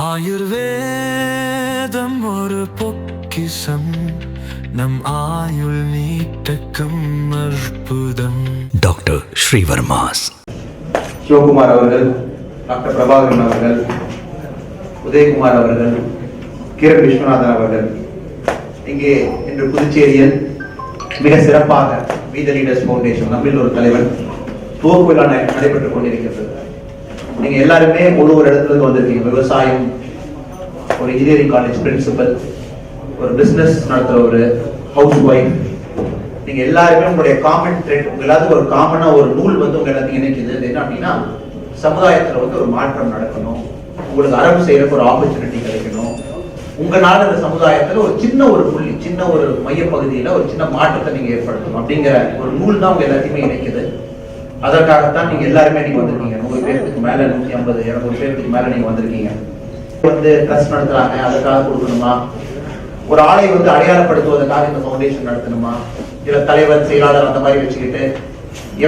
ஆயுர்வேதம் ஒரு பொக்கிஷம், நம் ஆயுள் நீட்டக்கும் அற்புதம். டாக்டர் ஸ்ரீவர்மாஸ். சிவகுமார் அவர்கள், டாக்டர் பிரபாகரன் அவர்கள், உதயகுமார் அவர்கள், கிரண் விஸ்வநாதன் அவர்கள் இங்கே இன்று புதுச்சேரியில் மிக சிறப்பாக வி தி லீடர்ஸ் ஃபவுண்டேஷன் நம்மில் ஒரு தலைவன் துவக்க விழா நடைபெற்றுக் கொண்டிருக்கிறது. நீங்க எல்லாருமே ஒரு இடத்துல இருந்து வந்திருக்கீங்க. விவசாயம், ஒரு இன்ஜினியரிங் காலேஜ் பிரின்சிபல், ஒரு பிசினஸ் நடத்துற ஒரு ஹவுஸ் ஒய்ஃப், நீங்க எல்லாருமே உங்களுடைய காமன் த்ரெட், எல்லாத்துக்கும் ஒரு காமனா ஒரு நூல் வந்து உங்க எல்லாத்தையும் இணைக்குது. என்ன அப்படின்னா, சமுதாயத்துல வந்து ஒரு மாற்றம் நடக்கணும், உங்களுக்கு அரபு செய்யறதுக்கு ஒரு ஆப்பர்ச்சுனிட்டி கிடைக்கணும், உங்களால இந்த சமுதாயத்துல ஒரு சின்ன ஒரு புள்ளி, சின்ன ஒரு மையப்பகுதியில ஒரு சின்ன மாற்றத்தை நீங்க ஏற்படுத்தணும் அப்படிங்கிற ஒரு நூல் தான் உங்க எல்லாத்தையுமே இணைக்குது. அதற்காகத்தான் நீங்க எல்லாருமே நீங்க வந்திருக்கீங்க. 100 பேருக்கு மேல, 150 200 பேருக்கு மேல நீங்க வந்திருக்கீங்க. வந்து ட்ரஸ்ட் நடத்துறாங்க, அதுக்காக கொடுக்கணுமா? ஒரு ஆளை வந்து அடையாளப்படுத்துவதற்காக இந்த ஃபவுண்டேஷன் நடத்தணுமா? இல்ல தலைவர், செயலாளர் அந்த மாதிரி வச்சுக்கிட்டு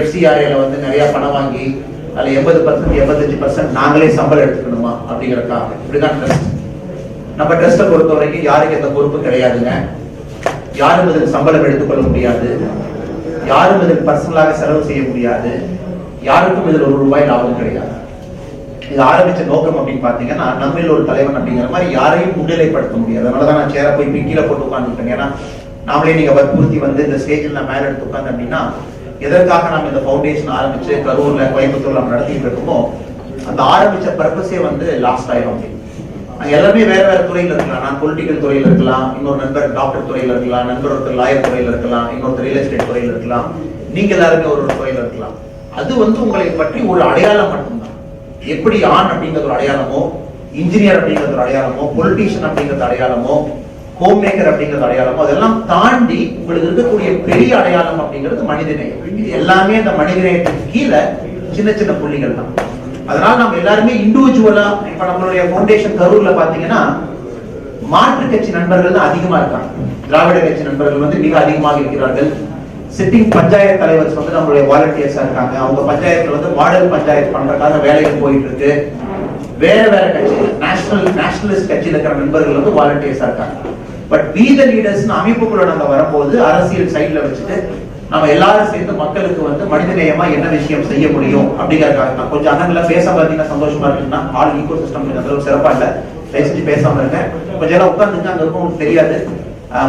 FCRA வந்து நிறைய பணம் வாங்கி அதுல 80% 85% நாங்களே சம்பளம் எடுத்துக்கணுமா அப்படிங்கிறதுக்காக? இப்படிதான் ட்ரஸ்ட். நம்ம ட்ரஸ்ட்டை பொறுத்த வரைக்கும் யாருக்கு எந்த பொறுப்பு கிடையாதுங்க. யாரும் இதுக்கு சம்பளம் எடுத்துக்கொள்ள முடியாது, யாரும் இதுக்கு பர்சனலாக செலவு செய்ய முடியாது, யாருக்கும் இதில் ₹1 லாபம் கிடையாது. இது ஆரம்பிச்ச நோக்கம் அப்படின்னு பாத்தீங்கன்னா, நம்மில் ஒரு தலைவன் அப்படிங்கிற மாதிரி யாரையும் முன்னிலைப்படுத்த முடியாது. அதனாலதான் நான் சேர போய் கீழே போட்டு உட்காந்துருக்கேன். ஏன்னா நாமளே நீங்க வற்புறுத்தி வந்து இந்த ஸ்டேஜில் நான் மேல எடுத்து உட்காந்து அப்படின்னா, எதற்காக நம்ம இந்த ஃபவுண்டேஷன் ஆரம்பிச்சு கரூர்ல, கோயம்புத்தூர்ல நம்ம நடத்திட்டு இருக்கோமோ, அந்த ஆரம்பிச்ச பர்பஸே வந்து லாஸ்ட் ஆயிடும். அப்படின்னு எல்லாமே வேற வேற துறையில இருக்கலாம். நான் பொலிட்டிக்கல் துறையில இருக்கலாம், இன்னொரு நண்பர் டாக்டர் துறையில இருக்கலாம், நண்பர் ஒருத்தர் லாயர் துறையில இருக்கலாம், இன்னொருத்தர் ரியல் எஸ்டேட் துறையில இருக்கலாம், நீங்க எல்லாருமே ஒரு துறையில இருக்கலாம். அது வந்து உங்களை பற்றி ஒரு அடையாளம் மட்டும்தான். எப்படி ஆண் அப்படிங்கிறது ஒரு அடையாளமோ, இன்ஜினியர் அப்படிங்கிறது ஒரு அடையாளமோ, பொலிட்டீஷியன் அப்படிங்கிறது அடையாளமோ, ஹோம் மேக்கர் அப்படிங்கிறது அடையாளமோ, அதெல்லாம் தாண்டி உங்களுக்கு இருக்கக்கூடிய பெரிய அடையாளம் அப்படிங்கிறது மனிதநேயம். இது எல்லாமே அந்த மனிதநேயத்துக்கு கீழே சின்ன சின்ன புள்ளிகள் தான். அதனால நம்ம எல்லாருமே இண்டிவிஜுவலா, இப்ப நம்மளுடைய ஃபவுண்டேஷன் கரூர்ல பாத்தீங்கன்னா மாற்று கட்சி நண்பர்கள் தான் அதிகமா இருக்காங்க. திராவிட கட்சி நண்பர்கள் வந்து மிக அதிகமாக இருக்கிறார்கள். சிட்டிங் பஞ்சாயத்து தலைவர்ஸ் வந்து நம்மளுடைய வாலண்டியர்ஸா இருக்காங்க. அவங்க பஞ்சாயத்துல வந்து மாடல் பஞ்சாயத்து பண்றதுக்காக வேலைகள் போயிட்டு இருக்கு. வேற வேற கட்சி, நேஷனலிஸ்ட் கட்சியில இருக்கிற நண்பர்கள் வந்து வாலண்டியர்ஸா இருக்காங்க. பட் வி தி லீடர்ஸ் அமைப்புக்குள்ள நாங்க வரும்போது அரசியல் சைட்ல வச்சுட்டு நம்ம எல்லாரும் சேர்ந்து மக்களுக்கு வந்து மனிதநேயமா என்ன விஷயம் செய்ய முடியும் அப்படிங்கறதுக்காக கொஞ்சம் அண்ணன்ல பேச பார்த்தீங்கன்னா சந்தோஷமா இருக்குன்னா, ஆல் ஈகோ சிஸ்டம் கொஞ்சம் அந்த சிறப்பா இல்ல, பேசிட்டு பேசாம இருக்கேன். கொஞ்சம் எல்லாம் உட்காந்துங்க, அங்க இருக்கும் உங்களுக்கு தெரியாது,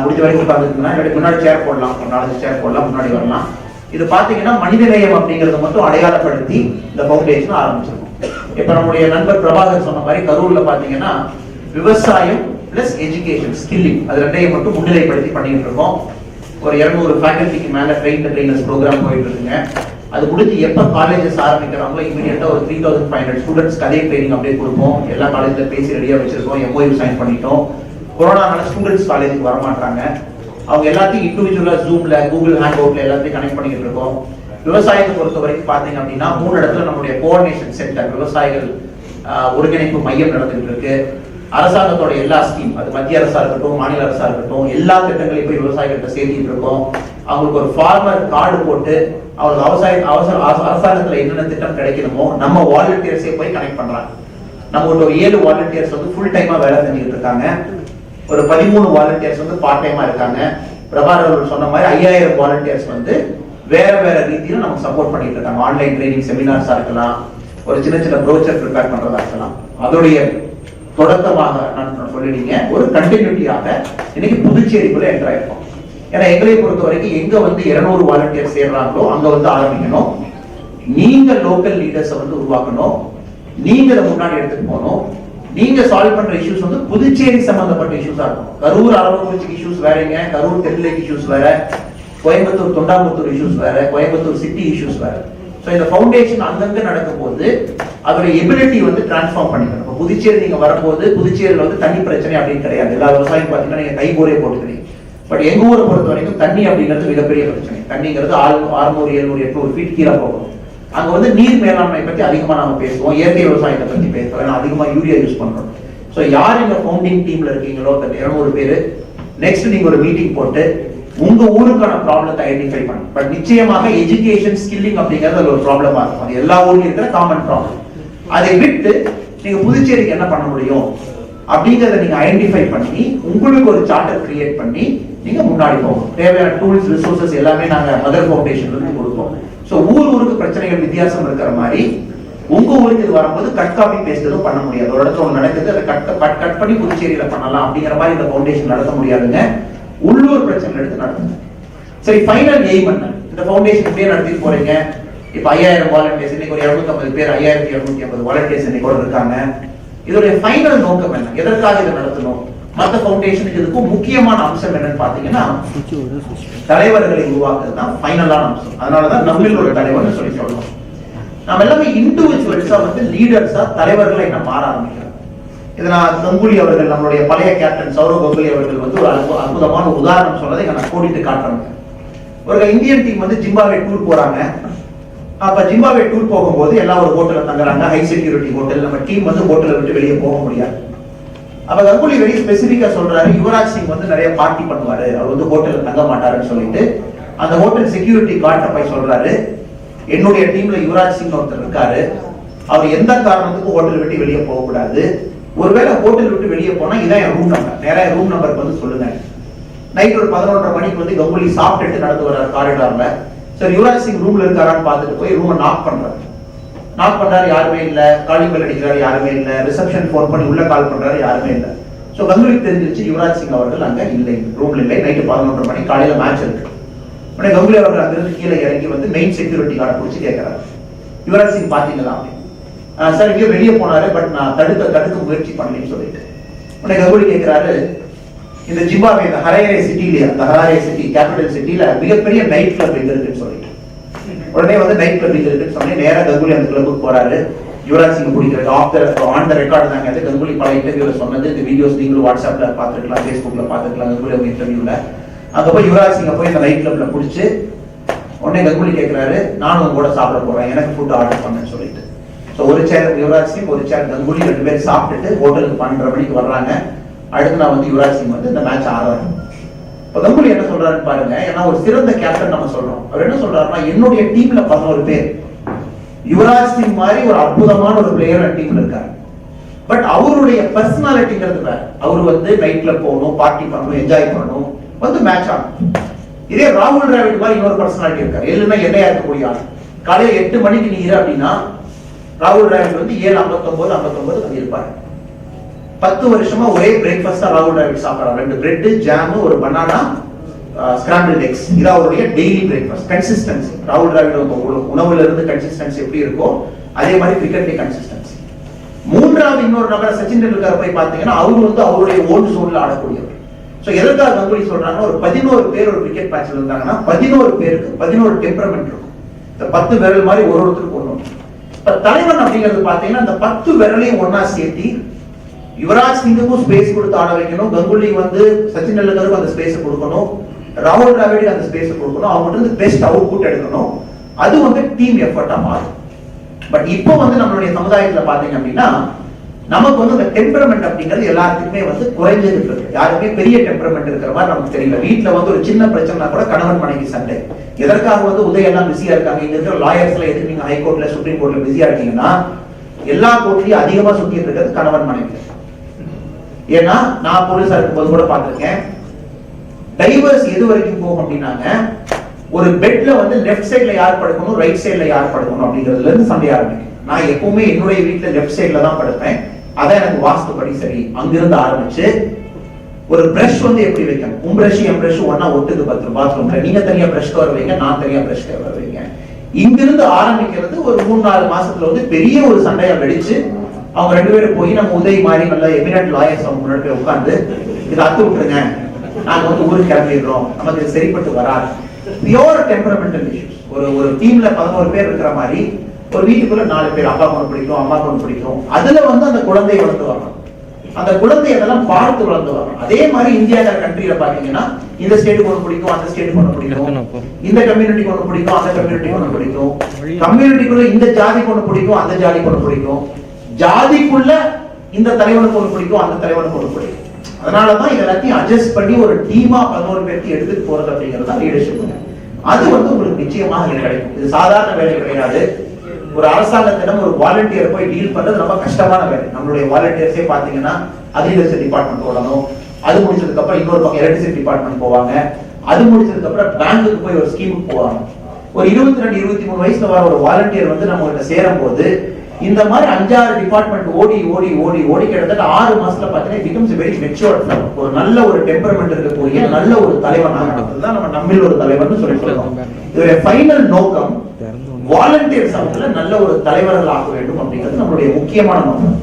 முடிஞ்ச வரைக்கும் உட்காந்துருக்குன்னா முன்னாடி சேர் போடலாம், ஒரு 4 சேர் போடலாம், முன்னாடி வரலாம். இது பாத்தீங்கன்னா மனிதநேயம் அப்படிங்கறத மட்டும் அடையாளப்படுத்தி இந்த ஃபவுண்டேஷன் ஆரம்பிச்சிருக்கோம். இப்ப நம்முடைய நண்பர் பிரபாகர் சொன்ன மாதிரி கரூர்ல பாத்தீங்கன்னா விவசாயம் பிளஸ் எஜுகேஷன், ஸ்கில்லிங், அது ரெண்டையும் மட்டும் முன்னிலைப்படுத்தி பண்ணிட்டு இருக்கோம். ஒரு 200 ஃபேக்கல்டிக்கு மேல ட்ரெயினர்ஸ் ப்ரோக்ராம் போயிட்டு இருக்குங்க. அது முடிஞ்சு எப்ப காலேஜஸ் ஆரம்பிக்கிறாங்களோ இமீடியட்டா ஒரு 3500 ஸ்டூடெண்ட்ஸ் அதே ட்ரைனிங் அப்படியே கொடுப்போம். எல்லா காலேஜ்ல பேசி ரெடியா வச்சிருக்கோம், MOU சைன் பண்ணிட்டோம். கொரோனானால ஸ்டூடெண்ட்ஸ் காலேஜுக்கு வர மாட்டாங்க. அவங்க எல்லாத்தையும் இண்டிவிஜுவலா ஜூம்ல, கூகுள் ஹேங் அவுட்ல எல்லாத்தையும் கனெக்ட் பண்ணிட்டு இருக்கோம். விவசாயத்தை பொறுத்த வரைக்கும் பாத்தீங்க அப்படின்னா 3 இடத்துல நம்மளுடைய கோஆர்டினேஷன் சென்டர், விவசாயிகள் ஒருங்கிணைப்பு மையம் நடந்துட்டு இருக்கு. அரசாங்கத்தோட எல்லா ஸ்கீம், அது மத்திய அரசா இருக்கட்டும், மாநில அரசா இருக்கட்டும், எல்லா திட்டங்களையும் போய் விவசாயிகிட்ட சேர்த்திட்டு இருக்கோம். அவங்களுக்கு ஒரு ஃபார்மர் கார்டு போட்டு அவங்களுக்கு அரசாங்கத்துல என்னென்ன திட்டம் கிடைக்கணுமோ நம்ம வாலண்டியர்ஸே போய் கனெக்ட் பண்றாங்க. நம்ம ஒரு 7 வாலண்டியர்ஸ் வந்து ஃபுல் டைமா வேலை செஞ்சுட்டு இருக்காங்க. ஒரு 13 வாலண்டியர்ஸ் வந்து பார்ட் டைமா இருக்காங்க. பிரபாகர் சொன்ன மாதிரி 5000 வாலண்டியர்ஸ் வந்து வேற வேற ரீதியில நமக்கு சப்போர்ட் பண்ணிட்டு இருக்காங்க. ஆன்லைன் ட்ரைனிங் செமினார்ஸா இருக்கலாம், ஒரு சின்ன சின்ன ப்ரோச்சர் ப்ரிப்பேர் பண்றதா இருக்கலாம். அதோடைய தொடக்கமாக நான் சொல்லிட்டீங்க, ஒரு கண்டினியூட்டியாக இன்னைக்கு புதுச்சேரிக்குள்ள என்டர் ஆயிருக்கோம். ஏன்னா எங்களை பொறுத்த வரைக்கும் எங்க வந்து 200 வாலண்டியர் சேர்றாங்களோ அங்க வந்து ஆரம்பிக்கணும். நீங்க லோக்கல் லீடர்ஸை வந்து உருவாக்கணும், நீங்க அதை முன்னாடி எடுத்துட்டு போகணும். நீங்க சால்வ் பண்ற இஷ்யூஸ் வந்து புதுச்சேரி சம்பந்தப்பட்ட இஷ்யூஸா இருக்கும். கரூர் அரவக்குறிச்சி இஷ்யூஸ் வேறங்க, கரூர் தெருலேக் இஷ்யூஸ் வேற, கோயம்புத்தூர் தொண்டாமுத்தூர் இஷ்யூஸ் வேற, கோயம்புத்தூர் சிட்டி இஷ்யூஸ் வேற. ஸோ இந்த ஃபவுண்டேஷன் அங்கங்க நடக்கும் போது அதோட எபிலிட்டி வந்து டிரான்ஸ்ஃபார்ம் பண்ணிக்கணும். இப்போ புதுச்சேரி நீங்க வரும்போது புதுச்சேரியில் வந்து தண்ணி பிரச்சனை அப்படின்னு கிடையாது. எல்லா விவசாயம் பார்த்தீங்கன்னா நீங்க கை போரே போட்டுக்கிறீங்க. பட் எங்க ஊரை பொறுத்த வரைக்கும் தண்ணி அப்படிங்கிறது மிகப்பெரிய பிரச்சனை. தண்ணிங்கிறது 600, 700, 800 ஃபீட் கீழே போகணும். அங்க வந்து நீர் மேலாண்மை பத்தி அதிகமா நம்ம பேசுவோம், இயற்கை விவசாயத்தை பத்தி பேசுவோம், ஏன்னா அதிகமா யூரியா யூஸ் பண்றோம். ஸோ யார் இந்த ஃபவுண்டிங் டீம்ல இருக்கீங்களோ 200 பேர், நெக்ஸ்ட் நீங்க ஒரு மீட்டிங் போட்டு உங்க ஊருக்கான ப்ராப்ளத்தை ஐடென்டிஃபை பண்ணுங்க. பட் நிச்சயமாக எஜுகேஷன், ஸ்கில்லிங் அப்படிங்கிறது ஒரு ப்ராப்ளமா இருக்கும். அது எல்லா ஊர்லயும் இருக்கிற காமன் ப்ராப்ளம். அதை விட்டு நீங்க புதுச்சேரிக்கு என்ன பண்ண முடியும் அப்படிங்கறத நீங்க ஐடென்டிஃபை பண்ணி உங்களுக்கு ஒரு சார்ட்டர் கிரியேட் பண்ணி நீங்க முன்னாடி போகும். தேவையான டூல்ஸ் ரிசோர்சஸ் எல்லாமே நாங்க மதர் ஃபவுண்டேஷன்ல இருந்து கொடுப்போம். சோ ஊருக்கு பிரச்சனைகள் வித்தியாசம் இருக்கிற மாதிரி உங்க ஊருக்கு இது வரும்போது கட் காப்பி பேஸ்ட் எதுவும் பண்ண முடியாது. ஒரு இடத்துல ஒன்று நடக்குது, அதை கட் பண்ணி புதுச்சேரியில பண்ணலாம் அப்படிங்கிற மாதிரி இந்த ஃபவுண்டேஷன் நடத்த முடியாதுங்க. உள்ளூர் பிரச்சனை எடுத்து நடத்துங்க. சரி, ஃபைனல் எய்ம் என்ன? இந்த ஃபவுண்டேஷன் இப்படியே நடத்திட்டு போறீங்க. இப்ப 5000 வாலண்டியர்ஸ், இன்னைக்கு ஒரு 250 பேர், 5750 வாலண்டியர்ஸ் இன்னைக்கு கூட இருக்காங்க. இதோடைய ஃபைனல் நோக்கம் என்ன? எதற்காக இதை நடத்தணும்? மற்ற ஃபவுண்டேஷனுக்கு இதுக்கும் முக்கியமான அம்சம் என்னன்னு பாத்தீங்கன்னா தலைவர்களை உருவாக்குறது தான் ஃபைனலான அம்சம். அதனாலதான் நம்மில் ஒரு தலைவர்னு சொல்லி சொல்லணும். நம்ம எல்லாமே இண்டிவிஜுவல்ஸா வந்து லீடர்ஸா தலைவர்களை என்ன மாற ஆரம்பிக்கிறோம். இதை நான் கங்குலி அவர்கள், நம்மளுடைய பழைய கேப்டன் சௌரவ் கங்குலி அவர்கள் வந்து ஒரு அற்புதமான உதாரணம் சொன்னதை நான் கோடிட்டு காட்டுறேன். ஒரு இந்தியன் டீம் வந்து ஜிம்பாப்வே டூர் போறாங்க. அப்ப ஜிம்பாப்வே டூர் போகும்போது எல்லாம் ஒரு ஹோட்டல்ல தங்குறாங்க, ஹை செக்யூரிட்டி ஹோட்டல். நம்ம டீம் வந்து ஹோட்டலை விட்டு வெளியே போக முடியாது. அப்ப கங்குலி வெரி ஸ்பெசிபிக்கா சொல்றாரு, யுவராஜ் சிங் வந்து நிறைய பார்ட்டி பண்ணுவாரு, அவர் வந்து ஹோட்டல்ல தங்க மாட்டாருன்னு சொல்லிட்டு அந்த ஹோட்டல் செக்யூரிட்டி கார்ட்ட போய் சொல்றாரு, என்னுடைய டீம்ல யுவராஜ் சிங் ஒருத்தர் இருக்காரு, அவர் எந்த காரணத்துக்கும் ஹோட்டல் விட்டு வெளியே போக கூடாது. ஒருவேளை ஹோட்டல் விட்டு வெளியே போனா இதான் என் ரூம் நம்பர், நேரா ரூம் நம்பருக்கு வந்து சொல்லுங்க. நைட் ஒரு 11:30 மணிக்கு வந்து கங்குலி சாப்பிட்டுட்டு நடந்து வர்றாரு காரிடார்ல. சரி, யுவராஜ் சிங் ரூம்ல இருக்காரான்னு பார்த்துட்டு போய் ரூமை நாக் பண்றாரு. நாக் பண்றாரு, யாருமே இல்ல. காலிங் பெல் அடிக்கிறாரு, யாருமே இல்ல. ரிசப்ஷன் போன் பண்ணி உள்ள கால் பண்றாரு, யாருமே இல்ல. சோ கங்குலிக்கு தெரிஞ்சிருச்சு யுவராஜ் சிங் அவர்கள் அங்க இல்லை, ரூம்ல இல்லை. நைட்டு 11:30 மணி, காலையில மேட்ச் இருக்கு. உடனே கங்குலி அவர்கள் அங்கிருந்து கீழே இறங்கி வந்து மெயின் செக்யூரிட்டி கார்டை பிடிச்சி கேட்கிறாரு, யுவராஜ் சிங் பாத்தீங்களா? சார் இங்கே வெளியே போனாரு, பட் நான் தடுக்க முயற்சி பண்ணலன்னு சொல்லிட்டு. உடனே கங்குலி கேட்கிறாரு, இந்த ஜிம்பாப்வே இந்த ஹராரே சிட்டில, அந்த ஹராரே சிட்டி கேபிட்டல் சிட்டில மிகப்பெரிய நைட் கிளப் எங்க இருக்குன்னு சொல்லிட்டு. உடனே வந்து நைட் கிளப் எங்க இருக்குன்னு சொன்னே நேரா கங்குலி அந்த கிளப்புக்கு போறாரு. யுவராஜ் சிங் பிடிக்கிறது ஆன் த ரெக்கார்டு தாங்க. அது கங்குலி பல இன்டர்வியூல சொன்னது. இந்த வீடியோஸ் நீங்களும் வாட்ஸ்அப்ல பாத்துக்கலாம், ஃபேஸ்புக்ல பாத்துக்கலாம். கங்குலி அவங்க இன்டர்வியூல அங்க போய் யுவராஜ் சிங்க போய் அந்த நைட் கிளப்ல பிடிச்சு உடனே கங்குலி கேட்கிறாரு, நானும் உங்க கூட சாப்பிட போறேன், எனக்கு ஃபுட் ஆர்டர் பண்ணேன்னு சொல்லிட்டு. ஸோ ஒரு சேர் யுவராஜ் சிங், ஒரு சேர் கங்குலி, 2 பேரும் சாப்பிட்டுட்டு ஹோட்டலுக்கு 12:30 மணிக்கு வர்றாங்க. அடுத்து நான் வந்து யுவராஜ் சிங் வந்து இந்த மேட்ச் ஆடுறாரு. இப்போ கங்குலி என்ன சொல்றாருன்னு பாருங்க. ஏன்னா ஒரு சிறந்த கேப்டன் நம்ம சொல்றோம். அவர் என்ன சொல்றாருன்னா, என்னுடைய டீம்ல 11 பேர், யுவராஜ் சிங் மாதிரி ஒரு அற்புதமான ஒரு பிளேயர் டீம்ல இருக்காரு. பட் அவருடைய பர்சனாலிட்டிங்கிறது வேற. அவர் வந்து நைட் கிளப் போகணும், பார்ட்டி பண்ணணும், என்ஜாய் பண்ணணும், வந்து மேட்ச் ஆகணும். இதே ராகுல் டிராவிட் மாதிரி இன்னொரு பர்சனாலிட்டி இருக்காரு. இல்லைன்னா என்னையா இருக்கக்கூடிய ஆள். காலையில 8 மணிக்கு நீ இரு அப்படின்னா ராகுல் டிராவிட் வந்து 7:59 அங்க இருப்பாரு. 10 வருஷமா ஒரே பிரேக்ஃபாஸ்ட் தான் ராகுல் டிராவிட் சாப்பிடுறாரு. 2 பிரெட், ஜாம், ஒரு பனானா, ஸ்கிராம்பிள்ட் எக்ஸ். இது அவருடைய டெய்லி பிரேக்ஃபாஸ்ட். கன்சிஸ்டன்சி, ராகுல் டிராவிட் உணவுல இருந்து கன்சிஸ்டன்சி எப்படி இருக்கோ அதே மாதிரி கிரிக்கெட்லயே கன்சிஸ்டன்சி. மூன்றாவது இன்னொரு நபர் சச்சின் டெண்டுல்கர் போய் பாத்தீங்கன்னா அவர் வந்து அவருடைய ஓன் ஜோன்ல ஆடக்கூடியவர். சோ எதற்காக கங்குலி சொல்றாங்கன்னா, ஒரு 11 பேர் ஒரு கிரிக்கெட் மேட்ச்ல இருந்தாங்கன்னா 11 பேருக்கு 11 டெம்பரமெண்ட் இருக்கும். இந்த 10 விரல் மாதிரி ஒருத்தருக்கு ஒண்ணு. இப்ப தலைவன் அப்படிங்கிறது பாத்தீங்கன்னா அந்த 10 விரலையும் ஒன்னா சேர்த்தி யுவராஜ் சிங்குக்கும் ஸ்பேஸ் கொடுத்து ஆட வைக்கணும். கங்குலி வந்து சச்சின் டெண்டுல்கருக்கு அந்த ஸ்பேஸ் கொடுக்கணும். ராகுல் டிராவிட் அந்த ஸ்பேஸ் கொடுக்கணும். அவங்க வந்து பெஸ்ட் அவுட்புட் எடுக்கணும். அது வந்து டீம் எஃபர்ட்டா மாறும். பட் இப்போ வந்து நம்மளுடைய சமுதாயத்துல பாத்தீங்க அப்படின்னா நமக்கு வந்து அந்த டெம்பரமெண்ட் அப்படிங்கிறது எல்லாத்துக்குமே வந்து குறைஞ்சிட்டு இருக்கு. யாருமே பெரிய டெம்பரமெண்ட் இருக்கிற மாதிரி நமக்கு தெரியல. வீட்டுல வந்து ஒரு சின்ன பிரச்சனை கூட கணவன் மனைவி சண்டை. எதற்காக வந்து உதயம் எல்லாம் பிஸியா இருக்காங்க. இங்க இருக்கிற லாயர்ஸ்ல எதுக்கு நீங்க ஹைகோர்ட்ல சுப்ரீம் கோர்ட்ல பிஸியா இருக்கீங்கன்னா எல்லா கோர்ட்லயும் அதிகமா சுத்திட்டு இருக்கிறது கணவன் மனைவி. ஏன்னா நான் போலீஸா இருக்கும்போது கூட பார்த்திருக்கேன், டைவர்ஸ் எது வரைக்கும் போகும் அப்படின்னாங்க, ஒரு பெட்ல வந்து லெஃப்ட் சைட்ல யார் படுக்கணும், ரைட் சைட்ல யார் படுக்கணும் அப்படிங்கிறதுல இருந்து சண்டை ஆரம்பிக்கும். நான் எப்பவுமே என்னுடைய வீட்டுல லெஃப்ட் சைட்ல தான் படுப்பேன். அதான் எனக்கு வாஸ்துப்படி சரி. அங்கிருந்து ஆரம்பிச்சு ஒரு பிரஷ் வந்து எப்படி வைக்கணும், உன் பிரஷ் என் பிரஷ் ஒன்னா ஒட்டுக்கு பாத்ரூம்ல, நீங்க தனியா பிரஷ் கவர் வைங்க, நான் தனியா பிரஷ் கவர் வைங்க. இங்கிருந்து ஆரம்பிக்கிறது ஒரு 3-4 மாசத்துல வந்து பெரிய ஒரு சண்டையா வெடிச்சு அவங்க 2 பேரும் போய் நம்ம உதய் மாதிரி நல்ல எமினன்ட் லாயர்ஸ் அவங்க முன்னாடி போய் உட்கார்ந்து இதை அத்து விட்டுருங்க, நாங்க வந்து ஊருக்கு கிளம்பிடுறோம், நமக்கு இது சரிப்பட்டு வராது. Pure temperamental issues. ஒரு டீம்ல 11 பேர் இருக்கிற மாதிரி ஒரு வீட்டுக்குள்ள 4 பேர், அப்பா ஒன்று பிடிக்கும், அம்மா ஒன்று பிடிக்கும். அதுல வந்து அந்த குழந்தை வளர்ந்து வரணும். அந்த குழந்தை அதெல்லாம் பார்த்து வளர்ந்து வரணும். அதே மாதிரி இந்தியால கண்ட்ரியில பாத்தீங்கன்னா இந்த ஸ்டேட்டுக்கு ஒன்று பிடிக்கும், அந்த ஸ்டேட்டுக்கு ஒன்று பிடிக்கும், இந்த கம்யூனிட்டிக்கு ஒன்று பிடிக்கும், அந்த கம்யூனிட்டிக்கு ஒன்று பிடிக்கும், கம்யூனிட்டிக்குள்ள இந்த ஜாதிக்கு ஒன்று பிடிக்கும், அந்த ஜாதிக்கு ஒன்று பிடிக்கும், ஜாதிக்குள்ள இந்த தலைவனுக்கு ஒன்று பிடிக்கும், அந்த தலைவனுக்கு ஒன்று பிடிக்கும். அதனாலதான் இது எல்லாத்தையும் அட்ஜஸ்ட் பண்ணி ஒரு டீமா 11 பேருக்கு எடுத்துட்டு போறது அப்படிங்கிறது தான் லீடர்ஷிப். அது வந்து உங்களுக்கு நிச்சயமாக கிடைக்கும். இது சாதாரண வேலை கிடையாது. ஒரு அரசாங்கத்திடம் ஒரு வாலண்டியர் போய் டீல் பண்றது ரொம்ப கஷ்டமான வேலை. நம்மளுடைய வாலண்டியர்ஸே பாத்தீங்கன்னா அக்ரிகல்ச்சர் டிபார்ட்மெண்ட் ஓடணும், அது முடிச்சதுக்கு அப்புறம் இன்னொரு பக்கம் எலக்ட்ரிசிட்டி டிபார்ட்மெண்ட் போவாங்க, அது முடிச்சதுக்கு அப்புறம் பேங்க்குக்கு போய் ஒரு ஸ்கீமுக்கு போவாங்க. ஒரு 22-23 வயசுல வர ஒரு வாலண்டியர் வந்து நம்ம கிட்ட சேரும் போது இந்த மாதிரி 5-6 டிபார்ட்மெண்ட் ஓடி ஓடி ஓடி ஓடி கிட்டத்தட்ட 6 மாசத்துல பாத்தீங்கன்னா பிகம்ஸ் வெரி மெச்சூர்ட், ஒரு நல்ல ஒரு டெம்பரமெண்ட் இருக்கக்கூடிய நல்ல ஒரு தலைவனாக தான் நம்ம நம்மில் ஒரு தலைவர்னு சொல்லிட்டு இதோட ஃபைனல் நோக்கம் வாலண்டியர்ஸ் அவங்கள நல்ல ஒரு தலைவர்கள் ஆக வேண்டும் அப்படிங்கிறது நம்மளுடைய முக்கியமான நோக்கம்.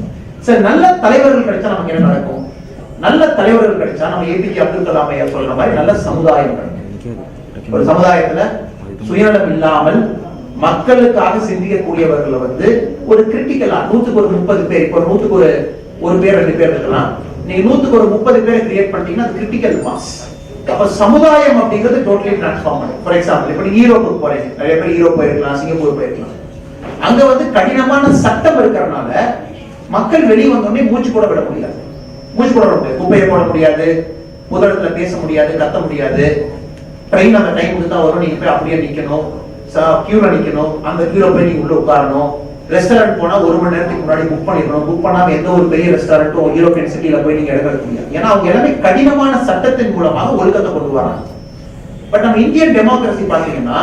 சரி, நல்ல தலைவர்கள் கிடைச்சா நமக்கு என்ன நடக்கும்? நல்ல தலைவர்கள் கிடைச்சா நம்ம ஏபிஜே அப்துல் கலாம் ஐயா சொல்ற மாதிரி நல்ல சமுதாயம் கிடைக்கும். ஒரு சமுதாயத்துல சுயநலம் இல்லாமல் மக்களுக்காக சிந்திக்கக்கூடியவர்களை வந்து ஒரு கிரிட்டிக்கலா 100க்கு ஒரு 30 பேர், இப்போ 100க்கு ஒரு பேர் 2 பேர் இருக்கலாம், நீங்க 100க்கு ஒரு 30 பேரை கிரியேட் பண்ணிட்டீங்கன்னா அது கிரிட்டிக்கல் மாஸ். அப்ப சமுதாயம் அப்படிங்கிறது டோட்டலி டிரான்ஸ்ஃபார்ம் ஆகும். ஃபார் எக்ஸாம்பிள் இப்ப நீங்க யூரோப்புக்கு போறீங்க, நிறைய பேர் யூரோப் போயிருக்கலாம், சிங்கப்பூர் போயிருக்கலாம். அங்க வந்து கடினமான சட்டம் இருக்கிறதுனால மக்கள் வெளியே வந்தோடனே மூச்சு கூட விட முடியாது, குப்பையை போட முடியாது, முதலிடத்துல பேச முடியாது, கத்த முடியாது. ட்ரெயின் அந்த டைமுக்கு தான் வரும், நீங்க போய் அப்படியே நிக்கணும், கியூல நிக்கணும், அந்த கியூல போய் நீங்க உள்ள உட்காரணும். ரெஸ்டாரண்ட் போனா 1 மணி நேரத்துக்கு முன்னாடி புக் பண்ணிடணும், புக் பண்ணாம எந்த ஒரு பெரிய ரெஸ்டாரண்ட்டும் யூரோப்பியன் சிட்டில போய் நீங்க எடுக்க முடியாது. ஏன்னா அவங்க எல்லாமே கடினமான சட்டத்தின் மூலமாக ஒழுக்கத்தை கொண்டு வராங்க. பட் நம்ம இந்தியன் டெமோக்ரஸி பாத்தீங்கன்னா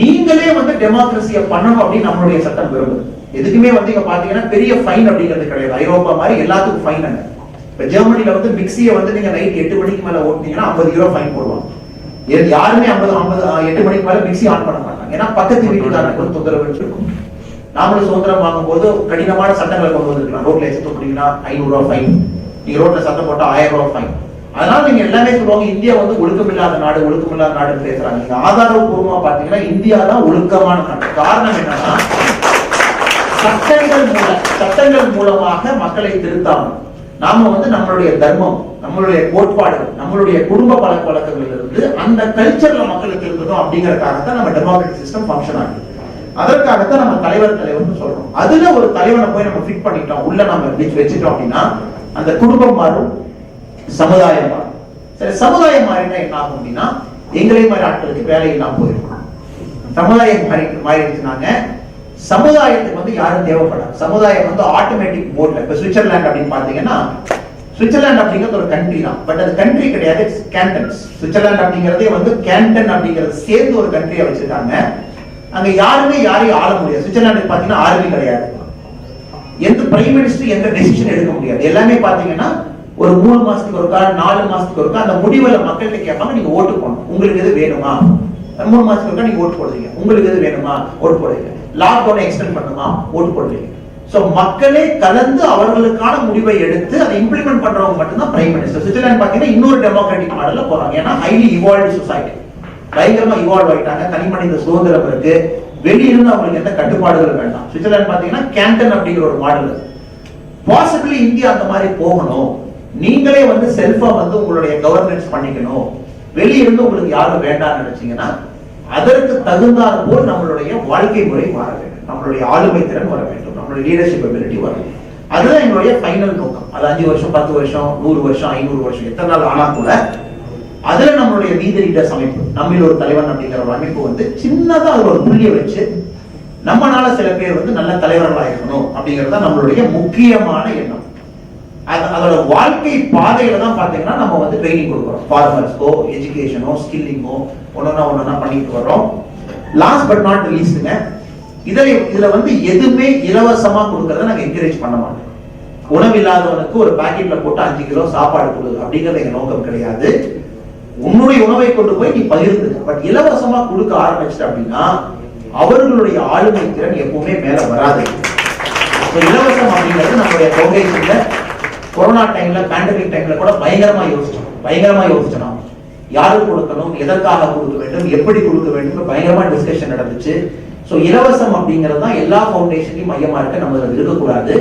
நீங்களே வந்து டெமோக்ரஸியை பண்ணணும் அப்படின்னு நம்மளுடைய சட்டம் விரும்புது. எதுக்குமே வந்து இங்க பாத்தீங்கன்னா பெரிய ஃபைன் அப்படிங்கிறது கிடையாது. ஐரோப்பா மாதிரி எல்லாத்துக்கும் ஃபைன் அங்க. இப்ப ஜெர்மனில வந்து மிக்சியை வந்து நீங்க நைட் 8 மணிக்கு மேல ஓட்டினீங்கன்னா 50 யூரோ ஃபைன் போடுவாங்க. யாருமே 8 மணிக்கு மேல மிக்சி ஆன் பண்ண மாட்டாங்க. ஏன்னா பக்கத்து வீட்டுக்காரனுக்கு ஒரு தொந்தரவு இருக்கும். நாமளும் சுதந்திரம் வாங்கும் போது கடினமான சட்டங்களை கொண்டு வந்திருக்கலாம். ரோட்ல எச்சு போட்டீங்கன்னா 500 ரூபாய் ஃபைன், நீங்க ரோட்ல சத்தம் போட்டா 1000 ரூபாய் ஃபைன். அதனால நீங்க எல்லாமே சொல்லுவாங்க இந்தியா வந்து ஒழுக்கமில்லாத நாடுன்னு பேசுறாங்க. நீங்க ஆதாரபூர்வமா பாத்தீங்கன்னா இந்தியா தான் ஒழுக்கமான நாடு. காரணம் என்னன்னா சட்டங்கள் மூலமாக மக்களை திருத்தாமல் நாம வந்து நம்மளுடைய தர்மம், நம்மளுடைய கோட்பாடுகள், நம்மளுடைய குடும்ப பழக்க வழக்கங்கள் இருந்து அந்த கல்ச்சர்ல மக்களுக்கு இருக்கணும் அப்படிங்கறதுக்காகத்தான் நம்ம டெமோக்ராட்டிக் சிஸ்டம் ஃபங்க்ஷன் ஆகுது. அதற்காகத்தான் நம்ம தலைவர்னு சொல்றோம். அதுல ஒரு தலைவனை போய் நம்ம ஃபிட் பண்ணிட்டோம், உள்ள நம்ம வச்சுட்டோம் அப்படின்னா அந்த குடும்பம் மாறும், சமுதாயம் மாறும். சரி, சமுதாயம் மாறினா என்ன ஆகும் அப்படின்னா எங்களை மாதிரி ஆட்களுக்கு வேலை இல்லாம போயிருக்கும். சமுதாயம் மாறிடுச்சுனாங்க சமுதாயத்துக்கு வந்து யாரும் தேவைப்படாது. சமுதாயம் வந்து ஆட்டோமேட்டிக் போர்ட்ல இப்ப சுவிட்சர்லாந்து அப்படின்னு பாத்தீங்கன்னா சுவிட்சர்லாந்து அப்படிங்கிறது ஒரு கண்ட்ரி தான். பட் அது கண்ட்ரி கிடையாது, கேண்டன்ஸ். சுவிட்சர்லாந்து அப்படிங்கறதே வந்து கேண்டன் அப்படிங்கறது சேர்ந்து ஒரு கண்ட்ரியா வச்சிருக்காங்க. அங்க யாருமே யாரையும் ஆள முடியாது. சுவிட்சர்லாந்து பாத்தீங்கன்னா ஆர்மி கிடையாது, எந்த பிரைம் மினிஸ்டர் எந்த டெசிஷன் எடுக்க முடியாது. எல்லாமே பாத்தீங்கன்னா ஒரு 3 மாசத்துக்கு ஒருக்கா 4 மாசத்துக்கு ஒருக்கா அந்த முடிவுல மக்கள்கிட்ட கேட்பாங்க, நீங்க ஓட்டு போடணும், உங்களுக்கு எது வேணுமா. 3 மாசத்துக்கு ஒருக்கா நீங்க ஓட்டு போடுறீங்க, உங்களுக்கு எது வேணுமா ஓட்டு போடுறீங்க. லாக்டவுனை எக்ஸ்டெண்ட் பண்ணுமா ஓட்டு போடுறீங்க. சோ மக்களே கலந்து அவர்களுக்கான முடிவை எடுத்து அதை இம்ப்ளிமெண்ட் பண்றவங்க மட்டும்தான் பிரைம் மினிஸ்டர். சுவிட்சர்லாந்து பாத்தீங்கன்னா இன்னொரு டெமோக்ராட்டிக் மாடல்ல போறாங்க. ஏன்னா ஹைலி இவால்வ்டு சொசைட்டி, பயங்கரமா இவால்வ் ஆயிட்டாங்க, தனிமனித சுதந்திரம் இருக்கு, வெளியிருந்து அவங்களுக்கு எந்த கட்டுப்பாடுகள் வேண்டாம். சுவிட்சர்லாந்து பாத்தீங்கன்னா கேண்டன் அப்படிங்கிற ஒரு மாடல். பாசிபிளி இந்தியா அந்த மாதிரி போகணும், நீங்களே வந்து செல்ஃபா வந்து உங்களுடைய கவர்னன்ஸ் பண்ணிக்கணும், வெளியிருந்து உங்களுக்கு யாரும் வேண்டாம்னு நினைச்சீங்கன்னா அதற்கு தகுந்தாத போல் நம்மளுடைய வாழ்க்கை முறை மாற வேண்டும், நம்மளுடைய ஆளுமை திறன் வர வேண்டும், நம்மளுடைய லீடர்ஷிப் அபிலிட்டி வர வேண்டும். அதுதான் எங்களுடைய ஃபைனல் நோக்கம். அது 5 வருஷம் 10 வருஷம் 100 வருஷம் 500 வருஷம் எத்தனை நாள் ஆனா கூட அதுல நம்மளுடைய நீதி லீடர்ஸ் அமைப்பு, நம்மில் ஒரு தலைவன் அப்படிங்கிற ஒரு அமைப்பு வந்து சின்னதா அது ஒரு புள்ளியை வச்சு நம்மளால சில பேர் வந்து நல்ல தலைவர்களாக இருக்கணும் அப்படிங்கிறது நம்மளுடைய முக்கியமான எண்ணம். அதோட வாழ்க்கை பாதையில தான் பாத்தீங்கன்னா நம்ம வந்து ட்ரைனிங் கொடுக்குறோம். ஃபார்மர்ஸ்க்கோ எஜுகேஷனோ ஸ்கில்லிங்கோ ஒன்னொன்னா பண்ணிட்டு வர்றோம். லாஸ்ட் பட் நாட் லீஸ்ட்ங்க, இதுல வந்து எதுவுமே இலவசமா கொடுக்கறத நாங்க என்கரேஜ் பண்ண மாட்டோம். உணவு இல்லாதவனுக்கு ஒரு பாக்கெட்ல போட்டு 5 கிலோ சாப்பாடு கொடு அப்படிங்கிறது எங்க நோக்கம் கிடையாது. உன்னுடைய உணவை கொண்டு போய் நீ பகிர்ந்து, பட் இலவசமா கொடுக்க ஆரம்பிச்சிட்ட அப்படின்னா அவர்களுடைய ஆளுமை திறன் எப்பவுமே மேல வராது. இலவசம் அப்படிங்கிறது நம்மளுடைய ஃபவுண்டேஷன்ல கொரோனா டைம்ல பேண்டமிக் டைம்ல கூட பயங்கரமா யோசிச்சோம். யாருக்கு கொடுக்கணும், எதற்காக கொடுக்க வேண்டும், எப்படி கொடுக்க வேண்டும், பயங்கரமா டிஸ்கஷன் நடந்துச்சு. சோ இலவசம் அப்படிங்கிறது தான் எல்லா ஃபவுண்டேஷன்லயும் மையமா இருக்க, நம்ம அதுல இருக்கக்கூடாது.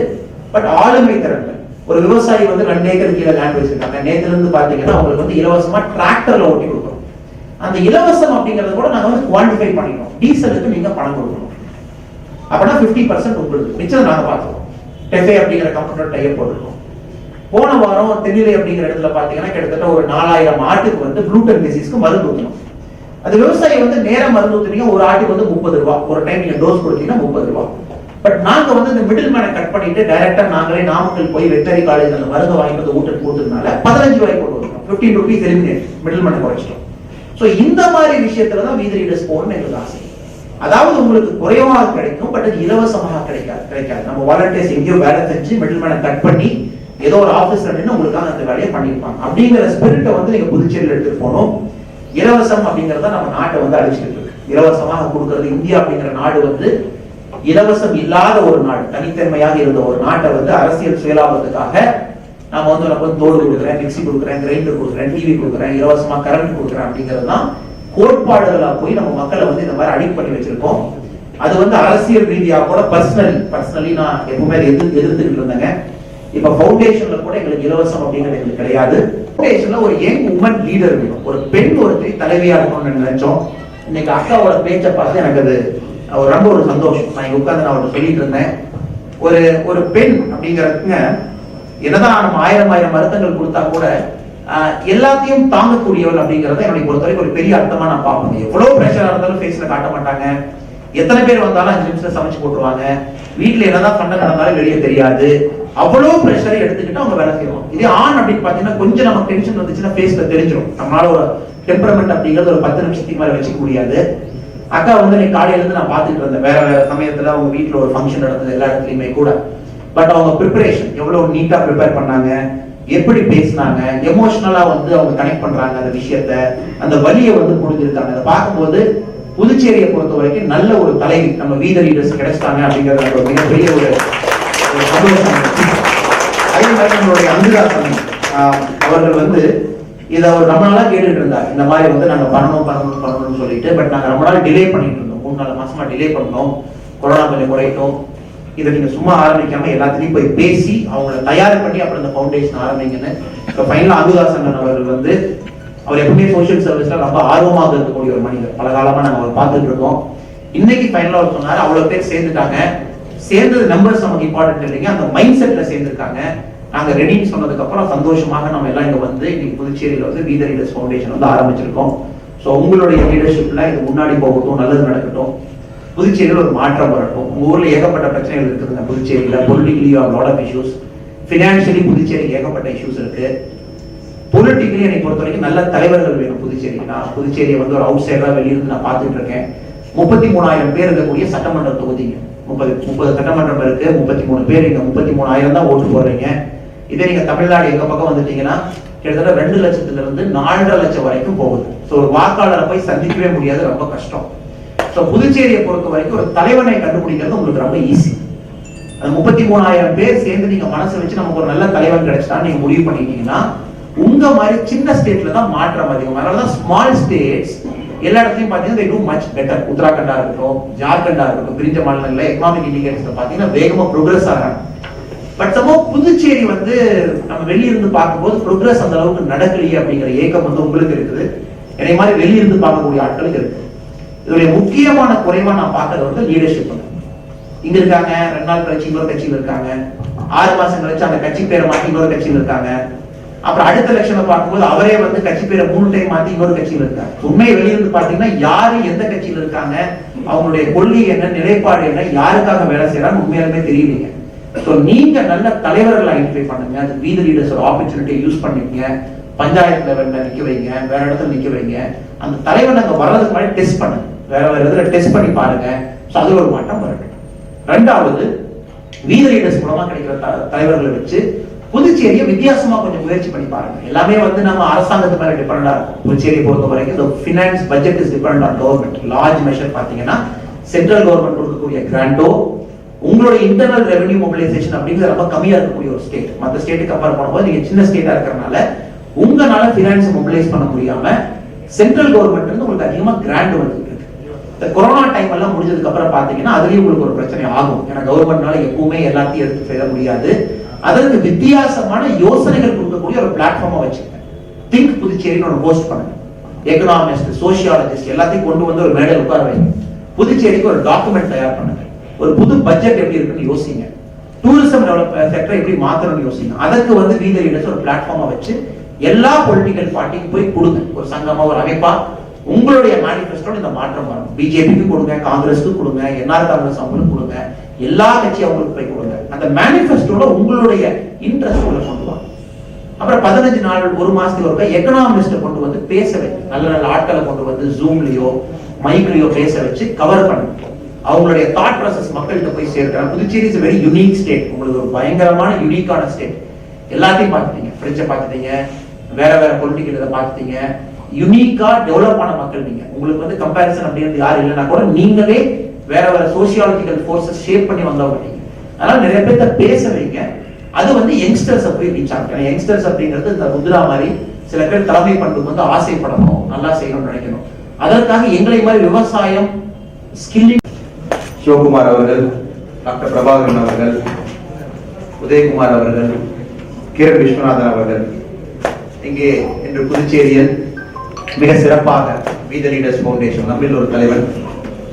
பட் ஆளுமை திறன், ஒரு விவசாயி வந்து 2 ஏக்கர் கீழே லேண்ட் வச்சிருக்காங்க, நேத்துல இருந்து பாத்தீங்கன்னா அவங்களுக்கு வந்து இலவசமா டிராக்டர்ல ஓட்டி கொடுக்கணும். அந்த இலவசம் அப்படிங்கறத கூட நாங்க வந்து குவான்டிஃபை பண்ணிக்கணும். டீசலுக்கு நீங்க பணம் கொடுக்கணும், அப்படின்னா 50% உங்களுக்கு மிச்சம் நாங்க பார்த்துக்கோம். டெஃபே அப்படிங்கிற கம்பெனியோட டைப் போட்டுருக்கோம். போன வாரம் தென்னிலை அப்படிங்கிற இடத்துல பாத்தீங்கன்னா கிட்டத்தட்ட ஒரு 4000 ஆட்டுக்கு வந்து ப்ளூட்டன் டிசீஸ்க்கு மருந்து ஊற்றணும். அந்த விவசாயி வந்து நேர மருந்து ஊத்துறீங்க, ஒரு ஆட்டுக்கு வந்து 30 ரூபாய், ஒரு டைம் நீங்க டோஸ் கொடுத்தீங்கன்னா 30 ரூபாய். பட் நாங்க வந்து இந்த மிடில் மேனை கட் பண்ணிட்டு டைரக்டா நாங்களே நாமக்கல் போய் வெட்டரி காலேஜ் அந்த மருந்து வாங்கி வந்து ஊட்ட கொடுத்ததுனால 15 ரூபாய்க்கு கொண்டு வரோம். 15 rupees எலிமினேட், மிடில் மேனை குறைச்சிட்டோம். சோ இந்த மாதிரி விஷயத்துல தான் வீதி லீடர்ஸ் போகணும்னு எங்களுக்கு ஆசை. அதாவது உங்களுக்கு குறைவாக கிடைக்கும், பட் அது இலவசமாக கிடைக்காது. நம்ம வாலண்டியர்ஸ் எங்கேயோ வேலை செஞ்சு மிடில் மேனை கட் பண்ணி ஏதோ ஒரு ஆபீஸ்ல நின்று உங்களுக்காக அந்த வேலையை பண்ணிருப்பாங்க. அப்படிங்கிற ஸ்பிரிட்டை வந்து நீங்க புதுச்சேரியில் எடுத்துட்டு போகணும். இலவசம் அப்படிங்கறத நம்ம நாட்டை வந்து அழிச்சுட்டு இருக்கு. இலவசமாக கொடுக்கறது, இந்தியா அப்படிங்கிற நாடு வந்து இலவசம் இல்லாத ஒரு நாடு, தனித்தன்மையாக இருந்த ஒரு நாட்டை வந்து அரசியல் சுயலாபத்துக்காக நம்ம வந்து தோடு கொடுக்குறேன், மிக்சி கொடுக்குறேன், கிரைண்டர் கொடுக்குறேன், டிவி கொடுக்குறேன், இலவசமா கரண்ட் கொடுக்குறேன் அப்படிங்கிறது தான் கோட்பாடுகளா போய் நம்ம மக்களை வந்து இந்த மாதிரி அடிக்ட் பண்ணி வச்சிருக்கோம். அது வந்து அரசியல் ரீதியாக கூட பர்சனலி நான் எப்பவுமே எதிர்த்துக்கிட்டு இருந்தேங்க. இப்ப ஃபவுண்டேஷன்ல கூட எங்களுக்கு இலவசம் அப்படிங்கிறது எங்களுக்கு கிடையாது. ஃபவுண்டேஷன்ல ஒரு யங் உமன் லீடர் வேணும், ஒரு பெண் ஒருத்தரை தலைவியா இருக்கணும்னு நினைச்சோம். இன்னைக்கு அக்காவோட பேச்சை பார்த்து எனக்கு அது ரொம்ப ஒரு சந்தோஷம். நான் இங்க உட்கார்ந்து நான் அவர்கிட்ட சொல்லிட்டு இருந்தேன், ஒரு பெண் அப்படிங்கிறதுங்க என்னதான் நம்ம ஆயிரம் வருத்தங்கள் கொடுத்தா கூட எல்லாத்தையும் தாங்கக்கூடியவள் அப்படிங்கறத என்னுடைய பொறுத்தவரைக்கும் ஒரு பெரிய அர்த்தமா நான் பார்ப்பேன். எவ்வளவு பிரஷரா இருந்தாலும் ஃபேஸ்ல காட்ட மாட்டாங்க. எத்தனை பேர் வந்தாலும் 5 நிமிஷம் சமைச்சு போட்டுருவாங்க. வீட்டுல என்னதான் சண்டை நடந்தாலும் வெளியே தெரியாது. அவ்வளவு பிரஷரை எடுத்துக்கிட்டு அவங்க வேலை செய்வாங்க. இதே ஆண் அப்படின்னு பாத்தீங்கன்னா கொஞ்சம் நம்ம டென்ஷன் வந்துச்சுன்னா ஃபேஸ்ல தெரிஞ்சிடும். நம்மளால ஒரு டெம்பரமெண்ட் அப்படிங்கிறது ஒரு 10 நிமிஷத்துக்கு மேல வச்சுக்க முடியாது. அக்கா வந்து நீ காலையில இருந்து நான் பாத்துட்டு இருந்தேன், வேற சமயத்துல அவங்க வீட்டுல ஒரு ஃபங்க்ஷன் நடந்தது எல்லா இடத்துலயுமே கூட. பட் அவங்க ப்ரிப்பரேஷன் எவ்வளவு நீட்டா ப்ரிப்பேர் பண்ணாங்க, எப்படி பேசினாங்க, எமோஷனலா வந்து அவங்க கனெக்ட் பண்றாங்க அந்த விஷயத்த, அந்த வலியை வந்து புரிஞ்சிருக்காங்க. அதை பார்க்கும்போது புதுச்சேரியை பொறுத்த வரைக்கும் நல்ல ஒரு தலைவி நம்ம வீத லீடர்ஸ் கிடைச்சிட்டாங்க அப்படிங்கிறது ஒரு மிகப்பெரிய ஒரு சந்தோஷம். அதே மாதிரி நம்மளுடைய அங்குதாசன் அவர்கள் வந்து இதை அவர் ரொம்ப நாளா கேட்டுட்டு இருந்தார், இந்த மாதிரி வந்து நாங்க பண்ணணும்னு சொல்லிட்டு. பட் நாங்க ரொம்ப நாள் டிலே பண்ணிட்டு இருந்தோம், 3-4 மாசமா டிலே பண்ணோம். கொரோனா கொஞ்சம் குறையட்டும், இதை நீங்க சும்மா ஆரம்பிக்காம எல்லாத்துலயும் போய் பேசி அவங்களை தயார் பண்ணி அப்புறம் இந்த ஃபவுண்டேஷன் ஆரம்பிங்கன்னு. இப்போ ஃபைனலா அங்குதாசன் அவர்கள் வந்து அவர் எப்பவுமே சோசியல் சர்வீஸ்ல ரொம்ப ஆர்வமாக இருக்கக்கூடிய ஒரு மனிதர். பல காலமா நாங்க அவர் பார்த்துட்டு இருக்கோம். இன்னைக்கு ஃபைனலா அவர் சொன்னாரு, அவ்வளவு பேர் சேர்ந்துட்டாங்க. சேர்ந்தது நம்பர்ஸ் நமக்கு இம்பார்ட்டன்ட் இல்லைங்க, அந்த மைண்ட் செட்ல சேர்ந்துருக்காங்க. நாங்க ரெடின்னு சொன்னதுக்கு அப்புறம் சந்தோஷமாக நம்ம எல்லாம் இங்க வந்து இன்னைக்கு புதுச்சேரியில வந்து வீத லீடர்ஸ் ஃபவுண்டேஷன் வந்து ஆரம்பிச்சிருக்கோம். ஸோ உங்களுடைய லீடர்ஷிப்ல இது முன்னாடி போகட்டும், நல்லது நடக்கட்டும், புதுச்சேரியில் ஒரு மாற்றம் வரட்டும். உங்க ஊர்ல ஏகப்பட்ட பிரச்சனைகள் இருக்குதுங்க புதுச்சேரியில. Politically lot of issues, financially Puducherry ஏகப்பட்ட இஷ்யூஸ் இருக்கு. பொலிட்டிக்கலி என்னை பொறுத்த வரைக்கும் நல்ல தலைவர்கள் வேணும் புதுச்சேரி. நான் புதுச்சேரியை வந்து ஒரு அவுட் சைடரா வெளியிருந்து நான் பார்த்துட்டு இருக்கேன். 33,000 பேர் இருக்கக்கூடிய சட்டமன்ற தொகுதிங்க, 30 சட்டமன்றம் இருக்கு, 33 பேர், இங்க 33,000 தான் ஓட்டு போடுறீங்க. இதே நீங்க தமிழ்நாடு எங்க பக்கம் வந்துட்டீங்கன்னா கிட்டத்தட்ட 2 லட்சத்துல இருந்து 4.5 லட்சம் வரைக்கும் போகுது. ஸோ ஒரு வாக்காளரை போய் சந்திக்கவே முடியாது, ரொம்ப கஷ்டம். ஸோ புதுச்சேரியை பொறுத்த வரைக்கும் ஒரு தலைவனை கண்டுபிடிக்கிறது உங்களுக்கு ரொம்ப ஈஸி. அந்த 33,000 பேர் சேர்ந்து நீங்க மனசை வச்சு நமக்கு ஒரு நல்ல தலைவன் கிடைச்சிட்டா நீங்க முடிவு பண்ணிட்டீங்கன்னா உங்க மாதிரி சின்ன ஸ்டேட்ல தான் மாற்றம் அதிகம். அதனாலதான் ஸ்மால் ஸ்டேட்ஸ் எல்லா இடத்துலயும் பாத்தீங்கன்னா they do much better. உத்தராகண்டா இருக்கட்டும், ஜார்க்கண்டா இருக்கட்டும், பிரிஞ்ச மாநிலங்கள்ல எக்கனாமிக் இண்டிகேட்டர்ஸ்ல பாத்தீங்கன்னா வேகமா ப்ரோக்ரஸ் ஆகிறாங்க. பட் சமோ புதுச்சேரி வந்து நம்ம வெளியிருந்து பார்க்கும்போது ப்ரோக்ரஸ் அந்த அளவுக்கு நடக்கலையே அப்படிங்கிற ஏக்கம் வந்து உங்களுக்கு இருக்குது, என்னை மாதிரி வெளியிருந்து பார்க்கக்கூடிய ஆட்களுக்கு இருக்கு. இதோடைய முக்கியமான குறைவா நான் பார்க்கறது வந்து லீடர்ஷிப். இங்க இருக்காங்க, 2 நாள் கழிச்சு இன்னொரு கட்சியில் இருக்காங்க, 6 மாசம் கழிச்சு அந்த கட்சி பேரை மாத்தி இன்னொரு கட்சியில் இருக்காங்க. அப்புறம் அடுத்த எலெக்ஷனை பார்க்கும்போது அவரே வந்து கட்சி பேரை 3 டைம் மாத்தி இன்னொரு கட்சியில் இருக்காங்க. உண்மையை வெளியிருந்து பாத்தீங்கன்னா யாரு எந்த கட்சியில் இருக்காங்க, அவங்களுடைய கொள்கை என்ன, நிலைப்பாடு என்ன, யாருக்காக வேலை செய்யறாங்க உண்மையாலுமே தெரியலீங்க. சோ நீங்க நல்ல தலைவர்கள் ஐடென்டிஃபை பண்ணுங்க, அது வீத லீடர்ஸ் ஒரு ஆப்பர்ச்சுனிட்டியை யூஸ் பண்ணிக்கங்க. பஞ்சாயத்து லெவல்ல நிக்க வைங்க, வேற இடத்துல நிக்க வைங்க. அந்த தலைவர் அங்க வர்றதுக்கு முன்னாடி டெஸ்ட் பண்ணுங்க, வேற இதுல டெஸ்ட் பண்ணி பாருங்க. சோ அது ஒரு மாற்றம் வரட்டும். 2வது, வீத லீடர்ஸ் மூலமா கிடைக்கிற தலைவர்களை வச்சு புதுச்சேரியை வித்தியாசமா கொஞ்சம் முயற்சி பண்ணி பாருங்க. எல்லாமே வந்து நம்ம அரசாங்கத்து மேல டிபெண்டா இருக்கும். புதுச்சேரியை பொறுத்த வரைக்கும் finance budget is depend on government. Large measure பாத்தீங்கன்னா சென்ட்ரல் கவர்மெண்ட் கொடுக்கக்கூடிய கிராண்டோ, உங்களுடைய இன்டர்னல் ரெவென்யூ மொபிலைசேஷன் அப்படிங்கிறது ரொம்ப கம்மியா இருக்கக்கூடிய ஒரு ஸ்டேட். மற்ற ஸ்டேட்டுக்கு கம்பேர் பண்ணும்போது நீங்க சின்ன ஸ்டேட்டா இருக்கிறதுனால உங்களால பினான்ஸ் மொபிலைஸ் பண்ண முடியாம சென்ட்ரல் கவர்மெண்ட் இருந்து உங்களுக்கு அதிகமா கிராண்ட் வந்து இந்த கொரோனா டைம் எல்லாம் முடிஞ்சதுக்கு அப்புறம் பாத்தீங்கன்னா அதுலயும் உங்களுக்கு ஒரு பிரச்சனை ஆகும். ஏன்னா கவர்மெண்ட்னால எப்பவுமே எல்லாத்தையும் எடுத்து செய்ய முடியாது. அதற்கு வித்தியாசமான யோசனைகள் கொடுக்கக்கூடிய ஒரு பிளாட்ஃபார்மா வச்சுக்கேன். திங்க் புதுச்சேரின்னு ஒரு போஸ்ட் பண்ணுங்க. எக்கனாமிஸ்ட், சோசியாலஜிஸ்ட் எல்லாத்தையும் கொண்டு வந்து ஒரு மேடையில் உட்கார வைங்க. புதுச்சேரிக்கு ஒரு டாக்குமெண்ட் தயார் பண்ணுங்க. ஒரு புது பட்ஜெட் எப்படி இருக்குன்னு யோசிங்க. டூரிசம் டெவலப்மெண்ட் செக்டர் எப்படி மாத்தணும்னு யோசிங்க. அதற்கு வந்து வீத லீடர்ஸ் ஒரு பிளாட்ஃபார்மா வச்சு எல்லா பொலிட்டிக்கல் பார்ட்டிக்கும் போய் கொடுங்க. ஒரு சங்கமா, ஒரு அமைப்பா உங்களுடைய மேனிஃபெஸ்டோ இந்த மாற்றம் வரும். பிஜேபிக்கு கொடுங்க, காங்கிரஸுக்கு கொடுங்க, என்ஆர் காங்கிரஸ் அவங்களுக்கு கொடுங்க, எல்லா கட்சி அவங்களுக்கு போய் கொடுங்க. அந்த மேனிஃபெஸ்டோல உங்களுடைய இன்ட்ரெஸ்ட் உள்ள கொண்டு வாங்க. அப்புறம் 15 நாள், ஒரு மாசத்துக்கு ஒருக்கா எக்கனாமிஸ்ட கொண்டு வந்து பேச வச்சு, நல்ல நல்ல ஆட்களை கொண்டு வந்து ஜூம்லயோ மைக்லயோ பேச வச்சு கவர் பண்ணுங்க. அவங்களுடைய தாட் ப்ராசஸ் மக்கள்கிட்ட போய் சேர்க்கிறாங்க. Puducherry is very unique state. உங்களுக்கு ஒரு பயங்கரமான யூனிக்கான ஸ்டேட். எல்லாத்தையும் பார்த்துட்டீங்க, பிரெஞ்சை பார்த்துட்டீங்க, வேற வேற பொலிட்டிக்கல் இதை பார்த்துட்டீங்க. யூனிக்கா டெவலப் ஆன மக்கள் நீங்க. உங்களுக்கு வந்து கம்பேரிசன் அப்படிங்கிறது யாரும் இல்லைன்னா கூட நீங்களே வேற வேற சோசியாலஜிக்கல் ஃபோர்ஸஸ் ஷேப் பண்ணி வந்தவங்க நீங்க. அதனால நிறைய பேர்த்த பேச வைங்க. அது வந்து யங்ஸ்டர்ஸ் போய் ரீச் ஆகும். யங்ஸ்டர்ஸ் அப்படிங்கிறது இந்த முத்ரா மாதிரி சில பேர் தலைமை பண்புக்கு வந்து ஆசைப்படணும், நல்லா செய்யணும்னு நினைக்கணும். அதற்காக எங்களை மாதிரி விவசாயம் ஸ்கில்லிங் சிவகுமார் அவர்கள், டாக்டர் பிரபாகரன் அவர்கள், உதயகுமார் அவர்கள், கிரண் விஸ்வநாதன் அவர்கள் இங்கே இன்று புதுச்சேரியில் மிக சிறப்பாக வி தி லீடர்ஸ் ஃபவுண்டேஷன் நம்மில் ஒரு தலைவன்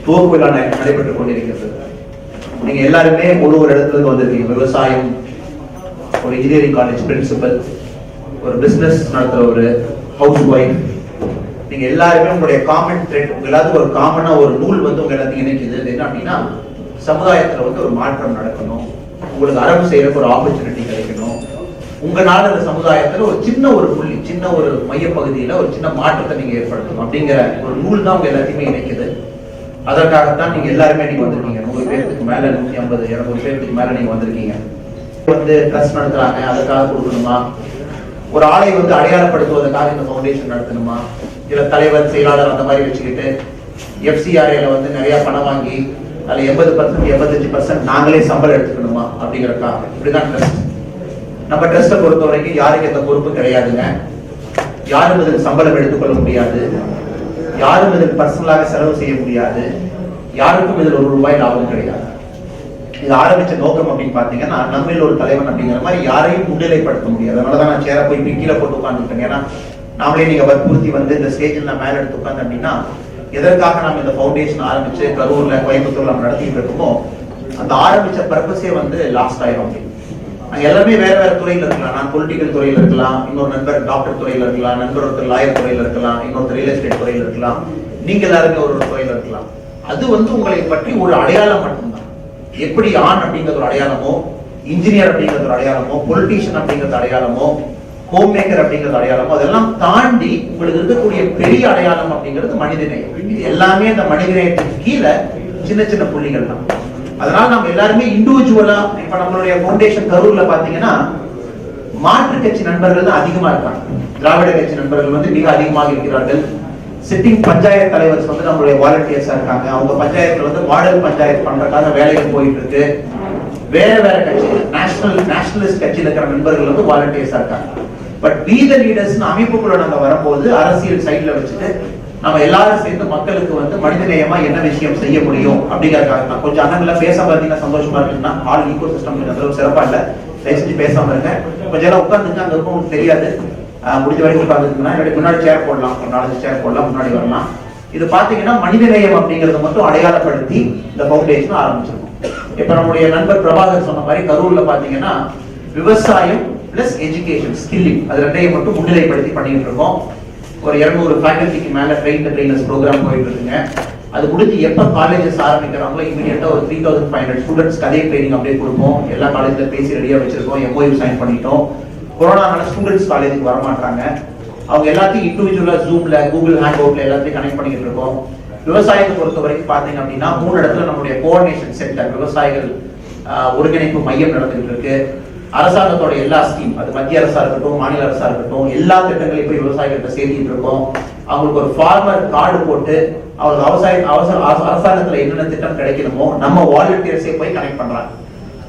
துவக்க விழா நடைபெற்றுக் கொண்டிருக்கிறது. நீங்க எல்லாருமே ஒரு இடத்துல இருந்து வந்திருக்கீங்க. விவசாயம், ஒரு இன்ஜினியரிங் காலேஜ் பிரின்சிபல், ஒரு பிசினஸ் நடத்துற ஒரு ஹவுஸ் ஒய்ஃப், நீங்க எல்லாருமே உங்களுடைய காமன் த்ரெட், உங்க எல்லாத்துக்கும் ஒரு காமனா ஒரு நூல் வந்து உங்க எல்லாத்தையும் இணைக்குது. என்ன அப்படின்னா, சமுதாயத்துல வந்து ஒரு மாற்றம் நடக்கணும், உங்களுக்கு அரபு செய்யறதுக்கு ஒரு ஆப்பர்ச்சுனிட்டி கிடைக்கணும், உங்க நாடு சமுதாயத்துல ஒரு சின்ன ஒரு புள்ளி, சின்ன ஒரு மையப்பகுதியில ஒரு சின்ன மாற்றத்தை நீங்க ஏற்படுத்தணும் அப்படிங்கிற ஒரு நூல் தான் உங்க எல்லாத்தையுமே இணைக்குது. அதற்காகத்தான் நீங்க எல்லாருமே நீங்க வந்திருக்கீங்க. 100 பேருக்கு மேல, 150, 200 பேருக்கு மேல நீங்க வந்திருக்கீங்க. வந்து ட்ரஸ்ட் நடத்துறாங்க, அதுக்காக கொடுக்கணுமா? ஒரு ஆளை வந்து அடையாளப்படுத்துவதற்காக இந்த ஃபவுண்டேஷன் நடத்தணுமா? இல்ல தலைவர், செயலாளர் அந்த மாதிரி வச்சுக்கிட்டு FCRA வந்து நிறைய பணம் வாங்கி அதுல 80%, 85% நாங்களே சம்பளம் எடுத்துக்கணுமா அப்படிங்கறதுக்காக? இப்படிதான் ட்ரஸ்ட். நம்ம ட்ரஸ்ட்டை பொறுத்த வரைக்கும் யாருக்கு எந்த பொறுப்பு கிடையாதுங்க. யாரும் இதுக்கு சம்பளம் எடுத்துக்கொள்ள முடியாது, யாரும் இதுக்கு பர்சனலாக செலவு செய்ய முடியாது, யாருக்கும் இதில் ₹1 லாபம் கிடையாது. இது ஆரம்பிச்ச நோக்கம் அப்படின்னு பாத்தீங்கன்னா, நம்மில் ஒரு தலைவன் அப்படிங்கிற மாதிரி யாரையும் முன்னிலைப்படுத்த முடியாது. அதனாலதான் நான் சேர போய் கீழே போட்டு உட்காந்துருக்கேன். ஏன்னா நாமளே நீங்க வற்புறுத்தி வந்து இந்த ஸ்டேஜில் நான் மேல எடுத்து உட்காந்து அப்படின்னா, எதற்காக நம்ம இந்த ஃபவுண்டேஷன் ஆரம்பிச்சு கரூர்ல, கோயம்புத்தூர்ல நம்ம நடத்திட்டு இருக்கோமோ, அந்த ஆரம்பிச்ச பர்பஸே வந்து லாஸ்ட் ஆயிரும். அப்படின்னு நாங்க எல்லாமே வேற வேற துறையில இருக்கலாம். நான் பொலிட்டிக்கல் துறையில இருக்கலாம், இன்னொரு நண்பர் டாக்டர் துறையில இருக்கலாம், நண்பர் ஒருத்தர் லாயர் துறையில இருக்கலாம், இன்னொருத்தர் ரியல் எஸ்டேட் துறையில இருக்கலாம், நீங்க எல்லாருமே ஒரு துறையில இருக்கலாம். அது வந்து உங்களை பற்றி ஒரு அடையாளம் மட்டும்தான். எப்படி ஆண் அப்படிங்கிறது ஒரு அடையாளமோ, இன்ஜினியர் அப்படிங்கிறது ஒரு அடையாளமோ, பொலிட்டீஷியன் அப்படிங்கிறது அடையாளமோ, ஹோம் மேக்கர் அப்படிங்கிறது அடையாளமோ, அதெல்லாம் தாண்டி உங்களுக்கு இருக்கக்கூடிய பெரிய அடையாளம் அப்படிங்கிறது மனிதநேயம். இது எல்லாமே அந்த மனிதநேயத்துக்கு கீழே சின்ன சின்ன புள்ளிகள் தான். அதனால நம்ம எல்லாருமே இண்டிவிஜுவலா, இப்ப நம்மளுடைய ஃபவுண்டேஷன் கரூர்ல பாத்தீங்கன்னா மாற்று கட்சி நண்பர்கள் தான் அதிகமா இருக்காங்க. திராவிட கட்சி நண்பர்கள் வந்து மிக அதிகமாக இருக்கிறார்கள். சிட்டிங் பஞ்சாயத்து தலைவர்ஸ் வந்து நம்மளுடைய வாலண்டியர்ஸா இருக்காங்க. அவங்க பஞ்சாயத்துல வந்து மாடல் பஞ்சாயத்து பண்றதுக்காக வேலைகள் போயிட்டு இருக்கு. வேற வேற கட்சி, நேஷனலிஸ்ட் கட்சியில இருக்கிற நண்பர்கள் வந்து வாலண்டியர்ஸா இருக்காங்க. பட் வி தி லீடர்ஸ் அமைப்புக்குள்ள நாங்க வரும்போது அரசியல் சைட்ல வச்சுட்டு நம்ம எல்லாரும் சேர்ந்து மக்களுக்கு வந்து மனிதநேயமா என்ன விஷயம் செய்ய முடியும் அப்படிங்கறதுக்காக கொஞ்சம் அண்ணங்கள பேச பார்த்தீங்கன்னா சந்தோஷமா இருக்குன்னா, ஆல் ஈகோ சிஸ்டம் கொஞ்சம் சிறப்பா இல்ல, தயவு செஞ்சு பேசாம இருக்கேன். கொஞ்சம் எல்லாம் உட்காந்துங்க, அங்க இருக்கும் தெரியாது, முடிஞ்ச வரைக்கும் உட்காந்துருக்குன்னா முன்னாடி சேர் போடலாம், ஒரு 4 சேர் போடலாம், முன்னாடி வரலாம். இது பாத்தீங்கன்னா மனிதநேயம் அப்படிங்கறத மட்டும் அடையாளப்படுத்தி இந்த ஃபவுண்டேஷன் ஆரம்பிச்சிருக்கோம். இப்ப நம்முடைய நண்பர் பிரபாகர் சொன்ன மாதிரி கரூர்ல பாத்தீங்கன்னா விவசாயம் பிளஸ் எஜுகேஷன், ஸ்கில்லிங், அது ரெண்டையும் மட்டும் முன்னிலைப்படுத்தி பண்ணிட்டு இருக்கோம். ஒரு 200 ஃபேக்கல்டிக்கு மேல ட்ரெயினர்ஸ் ப்ரோக்ராம் போயிட்டு இருக்குங்க. அது முடிஞ்சு எப்ப காலேஜஸ் ஆரம்பிக்கிறாங்களோ இமீடியட்டா ஒரு 3500 ஸ்டூடெண்ட்ஸ்க்கு அதே ட்ரைனிங் அப்படியே கொடுப்போம். எல்லா காலேஜ்ல பேசி ரெடியா வச்சிருக்கோம், MOU சைன் பண்ணிட்டோம். கொரோனானால ஸ்டூடெண்ட்ஸ் காலேஜுக்கு வர மாட்டாங்க. அவங்க எல்லாத்தையும் இண்டிவிஜுவலா ஜூம்ல, கூகுள் ஹேங் அவுட்ல எல்லாத்தையும் கனெக்ட் பண்ணிட்டு இருக்கோம். விவசாயத்தை பொறுத்த வரைக்கும் பாத்தீங்க அப்படின்னா 3 இடத்துல நம்மளுடைய கோஆர்டினேஷன் சென்டர், விவசாயிகள் ஒருங்கிணைப்பு மையம் நடந்துட்டு இருக்கு. அரசாங்கத்தோட எல்லா ஸ்கீம், அது மத்திய அரசா இருக்கட்டும், மாநில அரசா இருக்கட்டும், எல்லா திட்டங்களையும் போய் விவசாயிகிட்ட சேர்த்திட்டு இருக்கோம். அவங்களுக்கு ஒரு ஃபார்மர் கார்டு போட்டு அவங்களுக்கு அரசாங்கத்துல என்னென்ன திட்டம் கிடைக்கணுமோ நம்ம வாலண்டியர்ஸே போய் கனெக்ட் பண்றாங்க.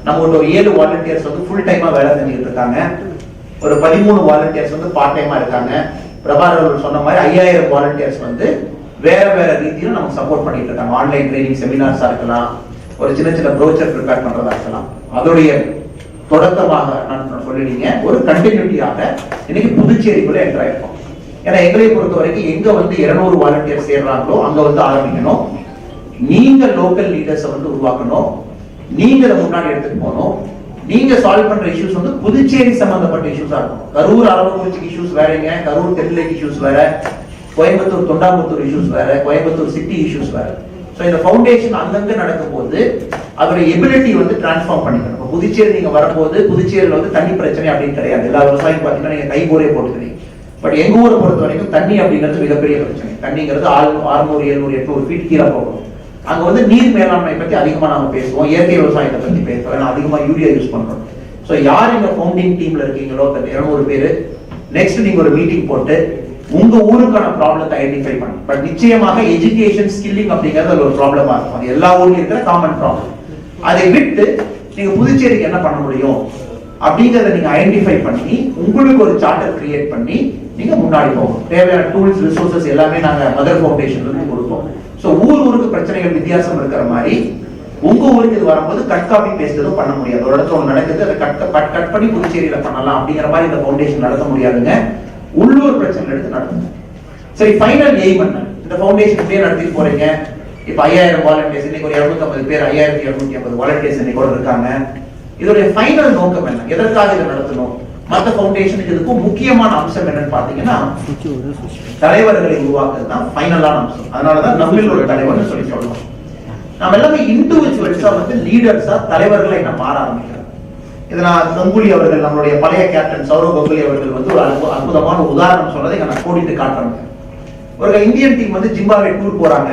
நம்ம ஒரு 7 வாலண்டியர்ஸ் வந்து ஃபுல் டைமா வேலை செஞ்சுட்டு இருக்காங்க. ஒரு 13 வாலண்டியர்ஸ் வந்து பார்ட் டைமா இருக்காங்க. பிரபாகர் சொன்ன மாதிரி 5000 வாலண்டியர்ஸ் வந்து வேற வேற ரீதியில நமக்கு சப்போர்ட் பண்ணிட்டு இருக்காங்க. ஆன்லைன் ட்ரைனிங் செமினார்ஸா இருக்கலாம், ஒரு சின்ன சின்ன ப்ரோச்சர் ப்ரிப்பேர் பண்றதா இருக்கலாம். அதோடைய தொடக்கமாக நான் சொல்லிட்டீங்க, ஒரு கண்டினியூட்டியாக இன்னைக்கு புதுச்சேரிக்குள்ள என்டர் ஆயிருக்கோம். ஏன்னா எங்களை பொறுத்த வரைக்கும் எங்க வந்து 200 வாலண்டியர் சேர்றாங்களோ அங்க வந்து ஆரம்பிக்கணும். நீங்க லோக்கல் லீடர்ஸை வந்து உருவாக்கணும், நீங்க அதை முன்னாடி எடுத்துட்டு போகணும். நீங்க சால்வ் பண்ற இஷ்யூஸ் வந்து புதுச்சேரி சம்பந்தப்பட்ட இஷ்யூஸா இருக்கும். கரூர் அரவக்குறிச்சி இஷ்யூஸ் வேறங்க, கரூர் தென்னிலைக்கு இஷ்யூஸ் வேற, கோயம்புத்தூர் தொண்டாமுத்தூர் இஷ்யூஸ் வேற, கோயம்புத்தூர் சிட்டி இஷ்யூஸ் வேற. ஸோ இந்த ஃபவுண்டேஷன் அங்கங்க நடக்கும் போது அதோட எபிலிட்டி வந்து டிரான்ஸ்ஃபார்ம் பண்ணிக்கணும். புதுச்சேரி நீங்க வரும்போது புதுச்சேரியில் வந்து தண்ணி பிரச்சனை அப்படின்னு கிடையாது. எல்லா விவசாயம் பார்த்தீங்கன்னா நீங்க கை போரே போட்டுக்கிறீங்க. பட் எங்க ஊரை பொறுத்த வரைக்கும் தண்ணி அப்படிங்கிறது மிகப்பெரிய பிரச்சனை. தண்ணிங்கிறது 600, 700, 800 ஃபீட் கீழே போகணும். அங்க வந்து நீர் மேலாண்மை பத்தி அதிகமா நாம பேசுவோம், இயற்கை விவசாயத்தை பத்தி பேசுவோம். ஏன்னா அதிகமா யூரியா யூஸ் பண்றோம். ஸோ யார் இங்க ஃபவுண்டிங் டீம்ல இருக்கீங்களோ 200 பேர், நெக்ஸ்ட் நீங்க ஒரு மீட்டிங் போட்டு உங்க ஊருக்கான ப்ராப்ளத்தை ஐடென்டிஃபை பண்ணுங்க. பட் நிச்சயமாக எஜுகேஷன் ஸ்கில்லிங் அப்படிங்கிறது ஒரு ப்ராப்ளமா இருக்கும். அது எல்லா ஊர்லயும் இருக்கிற காமன் ப்ராப்ளம். அதை விட்டு நீங்க புதுச்சேரிக்கு என்ன பண்ண முடியும் அப்படிங்கறத நீங்க ஐடென்டிஃபை பண்ணி உங்களுக்கு ஒரு சார்ட்டர் கிரியேட் பண்ணி நீங்க முன்னாடி போகணும். தேவையான டூல்ஸ் ரிசோர்சஸ் எல்லாமே நாங்க மதர் ஃபவுண்டேஷன்ல இருந்து கொடுப்போம். ஸோ ஊருக்கு பிரச்சனைகள் வித்தியாசம் இருக்கிற மாதிரி உங்க ஊருக்கு இது வரும்போது கட் காப்பி பேஸ்ட் எதுவும் பண்ண முடியாது. ஒரு இடத்துல ஒன்று நடக்குது, அதை கட் பண்ணி புதுச்சேரியில பண்ணலாம் அப்படிங்கிற மாதிரி இந்த ஃபவுண்டேஷன் நடத்த முடியாதுங்க. உள்ளூர் பிரச்சனை எடுத்து நடத்துங்க. சரி, ஃபைனல் எய்ம் என்ன? இந்த ஃபவுண்டேஷன் இப்படியே நடத்திட்டு போறீங்க. இப்ப 5000 வாலண்டியர்ஸ், இன்னைக்கு ஒரு 250 பேர், 5250 வாலண்டியர்ஸ் இன்னைக்கு கூட இருக்காங்க. இதோடைய ஃபைனல் நோக்கம் என்ன? எதற்காக இதை நடத்தணும்? மற்ற ஃபவுண்டேஷனுக்கு இதுக்கும் முக்கியமான அம்சம் என்னன்னு பாத்தீங்கன்னா தலைவர்களை உருவாக்குறது தான் ஃபைனலான அம்சம். அதனாலதான் நம்மில் ஒரு தலைவர்னு சொல்லி சொல்லலாம். நம்ம எல்லாமே இண்டிவிஜுவல்ஸா வந்து லீடர்ஸா தலைவர்களை நம்ம மாற ஆரம்பிக்கிறோம். இதை நான் கங்குலி அவர்கள், நம்மளுடைய பழைய கேப்டன் சௌரவ் கங்குலி அவர்கள் வந்து ஒரு அற்புதமான உதாரணம் சொன்னதை நான் கோடிட்டு காட்டுறேன். ஒரு இந்தியன் டீம் வந்து ஜிம்பாப்வே டூர் போறாங்க.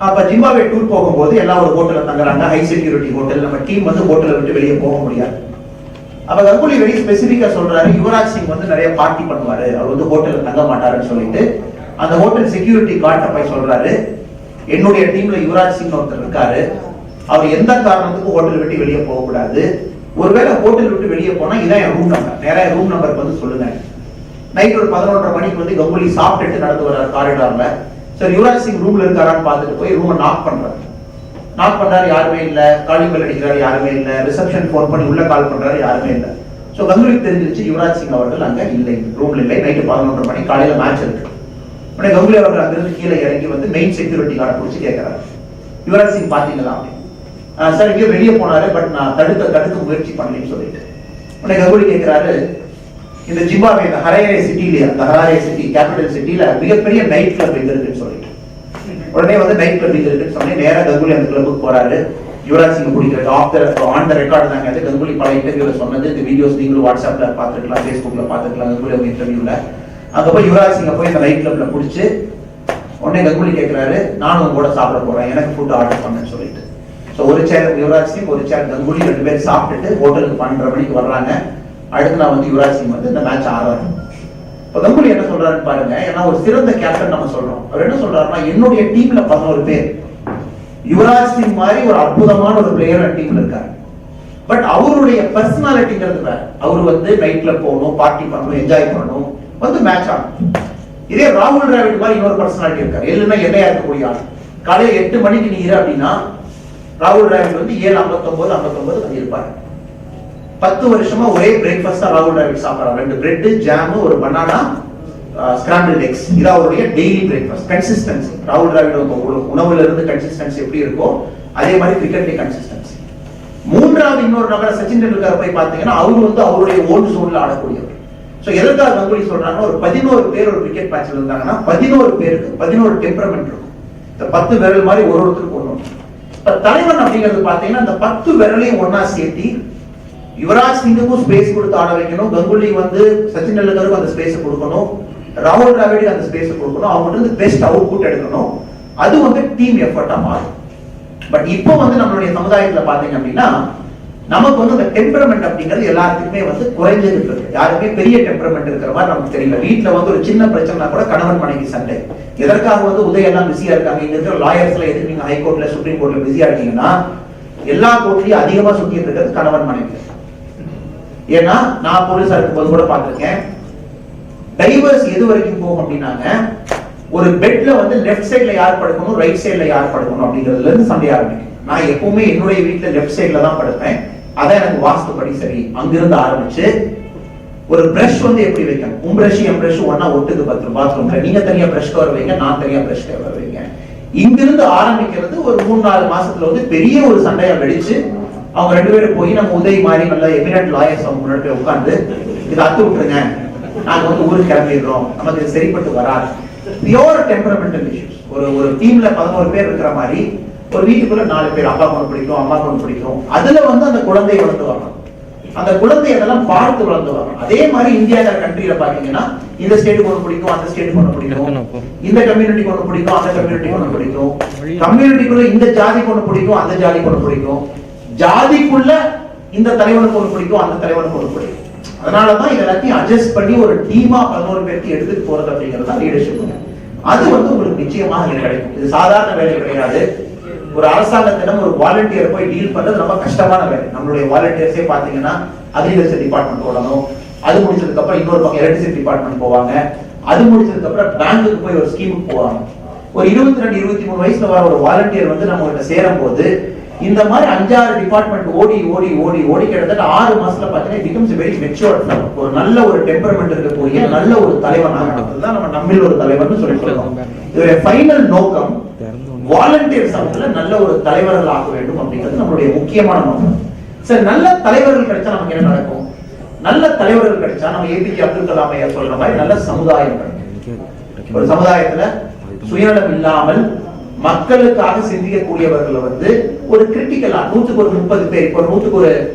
அப்ப ஜிம்பாப்வே டூர் போகும்போது எல்லாம் ஒரு ஹோட்டல்ல தங்குறாங்க, ஹை செக்யூரிட்டி ஹோட்டல். நம்ம டீம் வந்து ஹோட்டலை விட்டு வெளியே போக முடியாது. அப்ப கங்குலி வெரி ஸ்பெசிபிக்கா சொல்றாரு, யுவராஜ் சிங் வந்து நிறைய பார்ட்டி பண்ணுவாரு, அவர் வந்து ஹோட்டல்ல தங்க மாட்டாருன்னு சொல்லிட்டு அந்த ஹோட்டல் செக்யூரிட்டி கார்ட்ட போய் சொல்றாரு, என்னுடைய டீம்ல யுவராஜ் சிங் ஒருத்தர் இருக்காரு, அவர் எந்த காரணத்துக்கும் ஹோட்டல் விட்டு வெளியே போக கூடாது. ஒருவேளை ஹோட்டல் விட்டு வெளியே போனா இதான் என் ரூம் நம்பர், நேரா ரூம் நம்பருக்கு வந்து சொல்லுங்க. நைட் ஒரு 11:30 மணிக்கு வந்து கங்குலி சாப்பிட்டுட்டு நடந்து வர்றாரு காரிடார்ல. சரி, யுவராஜ் சிங் ரூம்ல இருக்காரான்னு பார்த்துட்டு போய் ரூமை நாக் பண்றாரு. நாக் பண்றாரு, யாருமே இல்ல. காலிங் பெல் அடிக்கிறாரு, யாருமே இல்ல. ரிசப்ஷன் போன் பண்ணி உள்ள கால் பண்றாரு, யாருமே இல்ல. சோ கங்குலிக்கு தெரிஞ்சிருச்சு யுவராஜ் சிங் அவர்கள் அங்க இல்லை, ரூம்ல இல்லை. நைட்டு 11:30 மணி, காலையில மேட்ச் இருக்கு. உடனே கங்குலி அவர்கள் அங்கிருந்து கீழே இறங்கி வந்து மெயின் செக்யூரிட்டி கார்டு பிடிச்சி கேட்கிறாரு, யுவராஜ் சிங் பாத்தீங்களா? சார் இங்கே வெளியே போனாரு, பட் நான் தடுக்க முயற்சி பண்ணலன்னு சொல்லிட்டு. உடனே கங்குலி கேட்கிறாரு, இந்த ஜிம்பாப்வே இந்த ஹராரே சிட்டில, அந்த ஹராரே சிட்டி கேபிட்டல் சிட்டில மிகப்பெரிய நைட் கிளப் எங்க இருக்குன்னு சொல்லிட்டு. உடனே வந்து நைட் கிளப் எங்க இருக்குன்னு சொன்னே நேரா கங்குலி அந்த கிளப்புக்கு போறாரு. யுவராஜ் சிங் பிடிக்கிறது ஆன் த ரெக்கார்டு தாங்க. அது கங்குலி பல இன்டர்வியூல சொன்னது. இந்த வீடியோஸ் நீங்களும் வாட்ஸ்அப்ல பாத்துக்கலாம், ஃபேஸ்புக்ல பாத்துக்கலாம். கங்குலி அவங்க இன்டர்வியூல அங்க போய் யுவராஜ் சிங்க போய் அந்த நைட் கிளப்ல பிடிச்சு உடனே கங்குலி கேட்கிறாரு, நானும் கூட சாப்பிட போறேன், எனக்கு ஃபுட் ஆர்டர் பண்ணேன்னு சொல்லிட்டு. ஸோ ஒரு சேர் யுவராஜ் சிங், ஒரு சேர் கங்குலி, 2 பேர் சாப்பிட்டுட்டு ஹோட்டலுக்கு 12:30 மணிக்கு வர்றாங்க. அடுத்து நான் வந்து யுவராஜ் சிங் வந்து இந்த மேட்ச் ஆடுறாரு. இப்போ கங்குலி என்ன சொல்றாருன்னு பாருங்க. ஏன்னா ஒரு சிறந்த கேப்டன் நம்ம சொல்றோம். அவர் என்ன சொல்றாருன்னா, என்னுடைய டீம்ல 11 பேர், யுவராஜ் சிங் மாதிரி ஒரு அற்புதமான ஒரு பிளேயர் டீம்ல இருக்காரு. பட் அவருடைய பர்சனாலிட்டிங்கிறது வேற. அவர் வந்து நைட்ல போகணும், பார்ட்டி பண்ணணும், என்ஜாய் பண்ணணும், வந்து மேட்ச் ஆகணும். இதே ராகுல் டிராவிட் மாதிரி இன்னொரு பர்சனாலிட்டி இருக்காரு. எல்லாம் எல்லையா இருக்கக்கூடிய ஆள். காலையில 8 மணிக்கு நீ இரு அப்படின்னா ராகுல் டிராவிட் வந்து 7:59 வந்து இருப்பாரு. 10 வருஷமா ஒரே பிரேக்ஃபாஸ்ட் ராகுல் டிராவிட் சாப்பிடுறாரு. 2 பிரெட், ஜாம், ஒரு பனானா, ஸ்கிராம்பிள்ட் எக்ஸ். இது அவருடைய டெய்லி பிரேக்ஃபாஸ்ட். கன்சிஸ்டன்சி. ராகுல் டிராவிட் உணவுல இருந்து கன்சிஸ்டன்சி எப்படி இருக்கோ அதே மாதிரி கிரிக்கெட்லயே கன்சிஸ்டன்சி. மூன்றாவது இன்னொரு நபர் சச்சின் டெண்டுல்கர் போய் பாத்தீங்கன்னா அவர் வந்து அவருடைய ஓன் ஜோன்ல ஆடக்கூடியவர். சோ எதற்காக கங்குலி சொல்றாங்கன்னா, ஒரு 11 பேர் ஒரு கிரிக்கெட் மேட்ச்ல இருந்தாங்கன்னா 11 பேருக்கு 11 டெம்பரமெண்ட் இருக்கும். இந்த 10 விரல் மாதிரி ஒருத்தருக்கு ஒண்ணு. தலைவன் அப்படிங்கிறது பாத்தீங்கன்னா அந்த 10 விரலையும் ஒன்னா சேர்த்தி யுவராஜ் சிங்குக்கும் ஸ்பேஸ் கொடுத்து ஆட வைக்கணும். கங்குலி வந்து சச்சின் டெண்டுல்கருக்கு அந்த ஸ்பேஸ் கொடுக்கணும். ராகுல் டிராவிட் அந்த ஸ்பேஸ் கொடுக்கணும். அவங்க வந்து பெஸ்ட் அவுட்புட் எடுக்கணும். அது வந்து டீம் எஃபர்ட்டா மாறும். பட் இப்போ வந்து நம்மளுடைய சமுதாயத்துல பாத்தீங்க அப்படின்னா நமக்கு வந்து அந்த டெம்பரமெண்ட் அப்படிங்கிறது எல்லாத்துக்குமே வந்து குறைஞ்சிட்டு இருக்கு. யாருமே பெரிய டெம்பரமெண்ட் இருக்கிற மாதிரி நமக்கு தெரியல. வீட்டுல வந்து ஒரு சின்ன பிரச்சனை கூட கணவன் மனைவி சண்டை. எதற்காக வந்து உதயம் எல்லாம் பிஸியா இருக்காங்க? இங்க இருக்கிற லாயர்ஸ்ல எதுக்கு நீங்க ஹைகோர்ட்ல சுப்ரீம் கோர்ட்ல பிஸியா இருக்கீங்கன்னா எல்லா கோர்ட்லயும் அதிகமா சுத்திட்டு இருக்கிறது கணவன் மனைவி. ஏன்னா நான் போலீஸா இருக்கும்போது கூட பார்த்திருக்கேன், டைவர்ஸ் எது வரைக்கும் போகும் அப்படின்னாங்க, ஒரு பெட்ல வந்து லெஃப்ட் சைட்ல யார் படுக்கணும், ரைட் சைட்ல யார் படுக்கணும் அப்படிங்கிறதுல இருந்து சண்டை ஆரம்பிக்கும். நான் எப்பவுமே என்னுடைய வீட்டுல லெஃப்ட் சைட்ல தான் படுப்பேன். அதான் எனக்கு வாஸ்துப்படி சரி. அங்கிருந்து ஆரம்பிச்சு ஒரு பிரஷ் வந்து எப்படி வைக்கணும், உன் பிரஷ் என் பிரஷ் ஒன்னா ஒட்டுக்கு பாத்ரூம்ல, நீங்க தனியா பிரஷ் கவர் வைங்க, நான் தனியா பிரஷ் கவர் வைங்க. இங்கிருந்து ஆரம்பிக்கிறது ஒரு 3-4 மாசத்துல வந்து பெரிய ஒரு சண்டையா வெடிச்சு அவங்க 2 பேரும் போய் நம்ம உதவி மாதிரி நல்ல எமினன்ட் லாயர்ஸ் அவங்க முன்னாடி உட்கார்ந்து இதை அத்து விட்டுருங்க, நாங்க வந்து ஊருக்கு கிளம்பிடுறோம், நமக்கு சரிப்பட்டு வராது பியூர் டெம்பரமெண்டல் இஷ்யூஸ். ஒரு டீம்ல 11 பேர் இருக்கிற மாதிரி ஒரு வீட்டுக்குள்ள 4 பேர், அப்பா ஒன்று பிடிக்கும், அம்மா ஒன்று பிடிக்கும். அதுல வந்து அந்த குழந்தை வளர்ந்து வரணும், அந்த குழந்தை அதெல்லாம் பார்த்து வளர்ந்து வரணும். அதே மாதிரி இந்தியால கண்ட்ரியில பாத்தீங்கன்னா இந்த ஸ்டேட்டுக்கு ஒன்று பிடிக்கும், அந்த ஸ்டேட்டுக்கு ஒன்று பிடிக்கும், இந்த கம்யூனிட்டிக்கு ஒன்று பிடிக்கும், அந்த கம்யூனிட்டிக்கு ஒன்று பிடிக்கும், கம்யூனிட்டிக்குள்ள இந்த ஜாதிக்கு ஒன்று பிடிக்கும், அந்த ஜாதிக்கு ஒன்று பிடிக்கும், ஜாதிக்குள்ள இந்த தலைவனுக்கு ஒன்று பிடிக்கும், அந்த தலைவனுக்கு ஒன்று பிடிக்கும். அதனாலதான் இது எல்லாத்தையும் அட்ஜஸ்ட் பண்ணி ஒரு டீமா 11 பேருக்கு எடுத்துட்டு போறது அப்படிங்கிறது தான் லீடர்ஷிப். அது வந்து உங்களுக்கு நிச்சயமாக கிடைக்கும். இது சாதாரண வேலை கிடையாது. ஒரு அரசாங்கத்திடம் ஒரு வாலண்டியர் போய் டீல் பண்றது ரொம்ப கஷ்டமான வேலை. நம்மளுடைய வாலண்டியர்ஸே பாத்தீங்கன்னா அக்ரிகல்ச்சர் டிபார்ட்மெண்ட் போடணும், அது முடிச்சதுக்கு அப்புறம் இன்னொரு பக்கம் எலக்ட்ரிசிட்டி டிபார்ட்மெண்ட் போவாங்க, அது முடிச்சதுக்கு அப்புறம் பேங்குக்கு போய் ஒரு ஸ்கீமுக்கு போவாங்க. ஒரு 22-23 வயசுல வர ஒரு வாலண்டியர் வந்து நம்ம கிட்ட சேரும் போது இந்த மாதிரி 5-6 டிபார்ட்மெண்ட் ஓடி ஓடி ஓடி ஓடி கிட்டத்தட்ட 6 மாசத்துல பாத்தீங்கன்னா becomes a very matured fellow. ஒரு நல்ல ஒரு டெம்பரமெண்ட் இருக்கக்கூடிய நல்ல ஒரு தலைவனாக தான் நம்ம நம்மில் ஒரு தலைவர்னு சொல்லி சொல்றோம். இதோட ஃபைனல் நோக்கம் வாலண்டியர் சமூகத்துல நல்ல ஒரு தலைவர்கள் ஆக வேண்டும் அப்படிங்கிறது நம்மளுடைய முக்கியமான நோக்கம். சரி, நல்ல தலைவர்கள் கிடைச்சா நமக்கு என்ன நடக்கும்? நல்ல தலைவர்கள் கிடைச்சா நம்ம ஏபிஜே அப்துல் கலாம் ஐயா சொல்ற மாதிரி நல்ல சமுதாயம் கிடைக்கும். ஒரு சமுதாயத்துல சுயநலம் இல்லாமல் மக்களுக்காக சிந்திக்கக்கூடியவர்களை வந்து ஒரு கிரிட்டிக்கலா 100க்கு ஒரு 30 பேர், இப்போ 100க்கு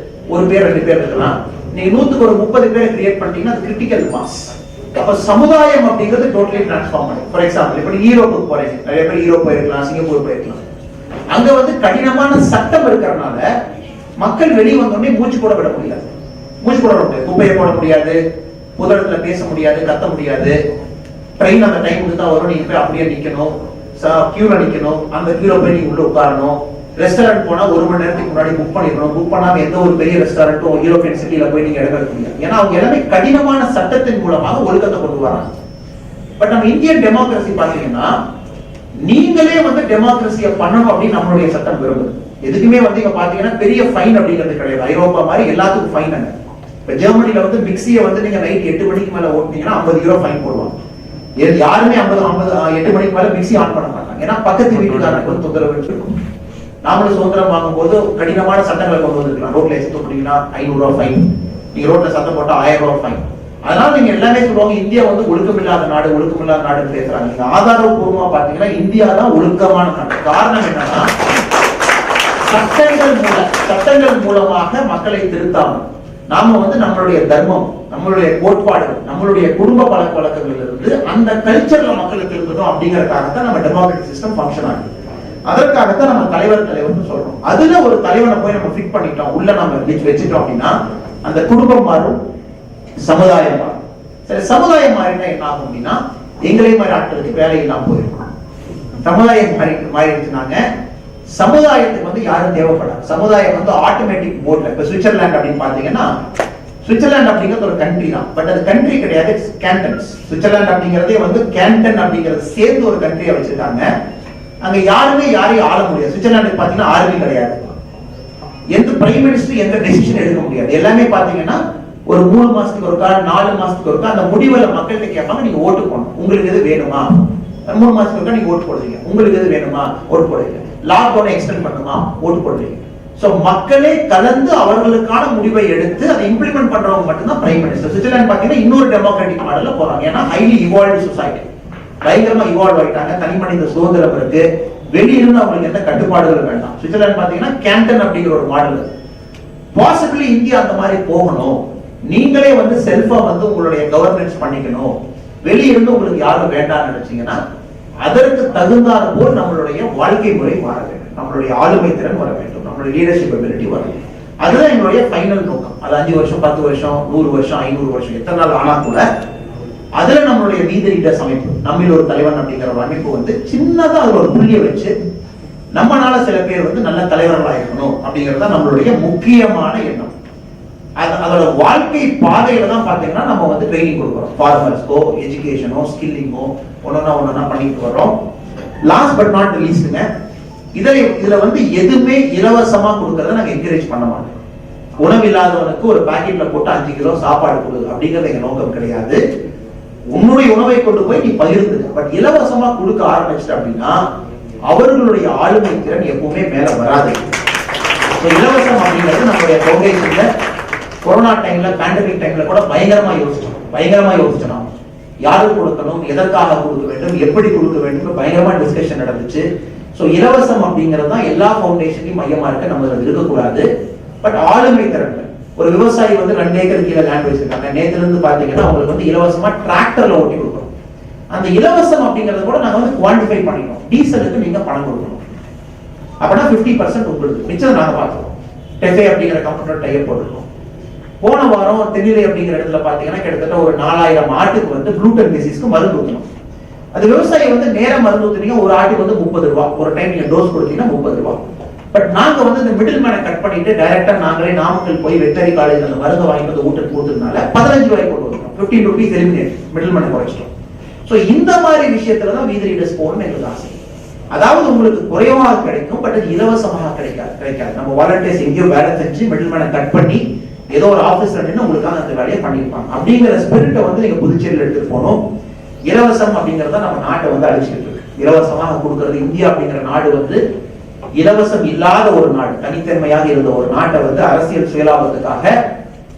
ஒரு பேர் 2 பேர் இருக்கலாம், நீங்க 100க்கு ஒரு 30 பேரை கிரியேட் பண்ணிட்டீங்கன்னா அது கிரிட்டிக்கல் மாஸ். அப்ப சமுதாயம் அப்படிங்கிறது டோட்டலி டிரான்ஸ்ஃபார்ம் ஆகும். ஃபார் எக்ஸாம்பிள் இப்போ யூரோப்புக்கு போறீங்க, நிறைய பேர் யூரோப் போயிருக்கலாம், சிங்கப்பூர் போயிருக்கலாம். அங்க வந்து கடினமான சட்டம் இருக்கிறதுனால மக்கள் வெளியே வந்தோடனே மூச்சு கூட விட முடியாது, குப்பையை போட முடியாது, புதடத்துல பேச முடியாது, கத்த முடியாது. ட்ரெயின் அந்த டைமுக்கு தான் வரும், நீங்க போய் அப்படியே நிக்கணும், கியூல நிக்கணும், அந்த கியூல போய் நீங்க உள்ள உட்காரணும். ரெஸ்டாரண்ட் போனா 1 மணி நேரத்துக்கு முன்னாடி புக் பண்ணிடணும். புக் பண்ணாம எந்த ஒரு பெரிய ரெஸ்டாரண்ட்டும் யூரோப்பியன் சிட்டில போய் நீங்க இடம் எடுக்க முடியாது. ஏன்னா அவங்க எல்லாமே கடினமான சட்டத்தின் மூலமாக ஒழுக்கத்தை கொண்டு வராங்க. பட் நம்ம இந்தியன் டெமோக்ரஸி பாத்தீங்கன்னா நீங்களே வந்து டெமோக்ரஸியை பண்ணணும் அப்படின்னு நம்மளுடைய சட்டம் விரும்புது. எதுக்குமே வந்து இங்க பாத்தீங்கன்னா பெரிய ஃபைன் அப்படிங்கிறது கிடையாது. ஐரோப்பா மாதிரி எல்லாத்துக்கும் ஃபைன் அங்க. இப்ப ஜெர்மனில வந்து மிக்சியை வந்து நீங்க நைட் 8 மணிக்கு மேல ஓட்டினீங்கன்னா 50 யூரோ ஃபைன் போடுவாங்க. யாருமே 8 மணிக்கு மேல மிக்சி ஆன் பண்ண மாட்டாங்க. ஏன்னா பக்கத்து வீட்டுக்காரனுக்கு ஒரு தொந்தரவு இருக்கும். நாமளும் சுதந்திரம் வாங்கும் போது கடினமான சட்டங்களை கொண்டு வந்திருக்கலாம். ரோட்ல எச்சு போட்டீங்கன்னா 500 ரூபாய் ஃபைன், நீங்க ரோட்ல சத்தம் போட்டா 1000 ரூபாய் ஃபைன். அதனால நீங்க எல்லாமே சொல்லுவாங்க இந்தியா வந்து ஒழுக்கமில்லாத நாடுன்னு பேசுறாங்க. நீங்க ஆதாரபூர்வமா பாத்தீங்கன்னா இந்தியா தான் ஒழுக்கமான நாடு. காரணம் என்னன்னா சட்டங்கள் மூலமாக மக்களை திருத்தாமல் நாம வந்து நம்மளுடைய தர்மம், நம்மளுடைய கோட்பாடுகள், நம்மளுடைய குடும்ப பழக்க வழக்கங்கள் இருந்து அந்த கல்ச்சர்ல மக்களை திருத்தணும் அப்படிங்கறதுக்காகத்தான் நம்ம டெமோக்ராட்டிக் சிஸ்டம் ஃபங்க்ஷன் ஆகுது. அதற்காகத்தான் நம்ம தலைவர்னு சொல்றோம். அதுல ஒரு தலைவனை போய் நம்ம ஃபிட் பண்ணிட்டோம், உள்ள நம்ம வச்சுட்டோம் அப்படின்னா அந்த குடும்பம் மாறும், சமுதாயம் மாறும். சரி, சமுதாயம் மாறினா என்ன ஆகும் அப்படின்னா எங்களை மாதிரி ஆட்களுக்கு வேலை இல்லாம போயிருக்கும். சமுதாயம் மாறிடுச்சுனாங்க சமுதாயத்துக்கு வந்து யாரும் தேவைப்படாது. சமுதாயம் வந்து ஆட்டோமேட்டிக் மோட்ல. இப்ப சுவிட்சர்லாந்து அப்படின்னு பாத்தீங்கன்னா சுவிட்சர்லாந்து அப்படிங்கிறது ஒரு கண்ட்ரி தான், பட் அது கண்ட்ரி கிடையாது, கேண்டன்ஸ். சுவிட்சர்லாந்து அப்படிங்கறதே வந்து கேண்டன் அப்படிங்கறது சேர்ந்து ஒரு கண்ட்ரியா வச்சிருக்காங்க. அங்க யாருமே யாரையும் ஆள முடியாது. சுவிட்சர்லாந்துக்கு பாத்தீங்கன்னா ஆர்மி கிடையாது, எந்த பிரைம் மினிஸ்டர் எந்த டெசிஷன் எடுக்க முடியாது. எல்லாமே பாத்தீங்கன்னா ஒரு 3 மாசத்துக்கு ஒருக்கா 4 மாசத்துக்கு ஒருக்கா அந்த முடிவுல மக்கள்கிட்ட கேட்பாங்க, நீங்க ஓட்டு போடணும், உங்களுக்கு எது வேணுமா. 3 மாசத்துக்கு ஒருக்கா நீங்க ஓட்டு போடுவீங்க, உங்களுக்கு எது வேணுமா ஓட்டு போடுவீங்க. லாக்டவுனை எக்ஸ்டெண்ட் பண்ணுமா ஓட்டு போடுவீங்க. சோ மக்களே கலந்து அவர்களுக்கான முடிவை எடுத்து அதை இம்ப்ளிமெண்ட் பண்றவங்க மட்டும்தான் பிரைம் மினிஸ்டர். சுவிட்சர்லாந்து பாத்தீங்கன்னா இன்னொரு டெமோக்ராட்டிக் மாடல்ல போறாங்க. ஏன்னா ஹைலி இவால்வ்டு சொசைட்டி, பயங்கரமா இவால்வ் ஆயிட்டாங்க, தனி மனித சுதந்திரம் இருக்கு, வெளியிருந்து அவங்களுக்கு எந்த கட்டுப்பாடுகள் வேண்டாம். சுவிட்சர்லாந்து பாத்தீங்கன்னா கேண்டன் அப்படிங்கிற ஒரு மாடல். பாசிபிளி இந்தியா அந்த மாதிரி போகணும், நீங்களே வந்து செல்ஃபா வந்து உங்களுடைய கவர்னன்ஸ் பண்ணிக்கணும், வெளியிருந்து உங்களுக்கு யாரும் வேண்டாம்னு நினைச்சீங்கன்னா அதற்கு தகுந்தாத போல் நம்மளுடைய வாழ்க்கை முறை மாற வேண்டும், நம்மளுடைய ஆளுமை திறன் வர வேண்டும், நம்மளுடைய லீடர்ஷிப் எபிலிட்டி வர வேண்டும். அதுதான் எங்களுடைய ஃபைனல் நோக்கம். அது 5 வருஷம் 10 வருஷம் 100 வருஷம் 500 வருஷம் எத்தனை நாள் ஆனா கூட அதுல நம்மளுடைய லீடர்ஸ் அமைப்பு, நம்மில் ஒரு தலைவன் அப்படிங்கிற ஒரு அமைப்பு வந்து சின்னதா அது ஒரு புள்ளியை வச்சு நம்மளால சில பேர் வந்து நல்ல தலைவர்களா இருக்கணும் அப்படிங்கிறது தான் நம்மளுடைய முக்கியமான எண்ணம். அதோட வாழ்க்கை பாதையில தான் பாத்தீங்கன்னா நம்ம வந்து ட்ரைனிங் கொடுக்குறோம். ஃபார்மர்ஸ்க்கோ எஜுகேஷனோ ஸ்கில்லிங்கோ ஒன்னொன்னா பண்ணிட்டு வர்றோம். லாஸ்ட் பட் நாட் லீஸ்ட்ங்க, இதுல வந்து எதுவுமே இலவசமா கொடுக்கறத நாங்க என்கரேஜ் பண்ண மாட்டோம். உணவு இல்லாதவனுக்கு ஒரு பாக்கெட்ல போட்டு 5 கிலோ சாப்பாடு கொடு அப்படிங்கிறது எங்க நோக்கம் கிடையாது. உன்னுடைய உணவை கொண்டு போய் நீ பகிர்ந்து, பட் இலவசமா கொடுக்க ஆரம்பிச்சிட்ட அப்படின்னா அவர்களுடைய ஆளுமை திறன் எப்பவுமே மேல வராது. இலவசம் அப்படிங்கிறது நம்மளுடைய ஃபவுண்டேஷன்ல கொரோனா டைம்ல பேண்டமிக் டைம்ல கூட பயங்கரமா யோசிச்சோம். யாருக்கு கொடுக்கணும், எதற்காக கொடுக்க வேண்டும், எப்படி கொடுக்க வேண்டும், பயங்கரமா டிஸ்கஷன் நடந்துச்சு. ஸோ இலவசம் அப்படிங்கிறது தான் எல்லா ஃபவுண்டேஷனையும் மையமா இருக்க நம்ம அதில் இருக்கக்கூடாது. பட் ஆளுமை திறமை, ஒரு விவசாயி வந்து 2 ஏக்கர் கீழே லேண்ட் வச்சிருக்காங்க, நேத்துல இருந்து பாத்தீங்கன்னா அவங்களுக்கு வந்து இலவசமா டிராக்டர்ல ஓட்டி கொடுக்கணும். அந்த இலவசம் அப்படிங்கறத கூட நாங்க வந்து குவான்டிஃபை பண்ணிக்கணும். டீசலுக்கு நீங்க பணம் கொடுக்கணும், அப்படின்னா 50% உங்களுக்கு மிச்சம் நாங்க பார்த்துக்கோம். டெஃபே அப்படிங்கிற கம்பெனியோட டைப் போட்டுருக்கோம். போன வாரம் தென்னிலை அப்படிங்கிற இடத்துல பாத்தீங்கன்னா கிட்டத்தட்ட ஒரு 4000 ஆட்டுக்கு வந்து க்ளூட்டன் டிசீஸ்க்கு மருந்து ஊற்றணும். அது விவசாயி வந்து நேரம் மருந்து ஊத்துனீங்க, ஒரு ஆட்டுக்கு வந்து 30 ரூபாய், ஒரு டைம் நீங்க டோஸ் கொடுத்தீங்கன்னா 30 ரூபாய். பட் நாங்க வந்து இந்த மிடில் மேனை கட் பண்ணிட்டு டைரக்டா நாங்களே நாமக்கல் போய் வெட்டரி காலேஜ் அந்த மருந்து வாங்கிட்டு வந்து ஊட்ட கொடுத்ததுனால 15 ரூபாய் கொண்டு வந்தோம். 15 rupees எலிமினேட், மிடில் மேனை குறைச்சிட்டோம். ஸோ இந்த மாதிரி விஷயத்துல தான் வீதி லீடர்ஸ் போகணும்னு எங்களுக்கு ஆசை. அதாவது உங்களுக்கு குறைவாக கிடைக்கும், பட் அது இலவசமாக கிடைக்காது. நம்ம வாலண்டியர்ஸ் எங்கேயோ வேலை செஞ்சு மிடில் மேனை கட் பண்ணி ஏதோ ஒரு ஆபீஸ்ல நின்று உங்களுக்காக அந்த வேலையை பண்ணியிருப்பாங்க. அப்படிங்கிற ஸ்பிரிட்டை வந்து நீங்க புதுச்சேரியில் எடுத்துட்டு போகணும். இலவசம் அப்படிங்கறத நம்ம நாட்டை வந்து அழிச்சுட்டு இருக்கு. இலவசமாக கொடுக்கறது, இந்தியா அப்படிங்கிற நாடு வந்து இலவசம் இல்லாத ஒரு நாடு, தனித்தன்மையாக இருந்த ஒரு நாட்டை வந்து அரசியல் சுயலாபத்துக்காக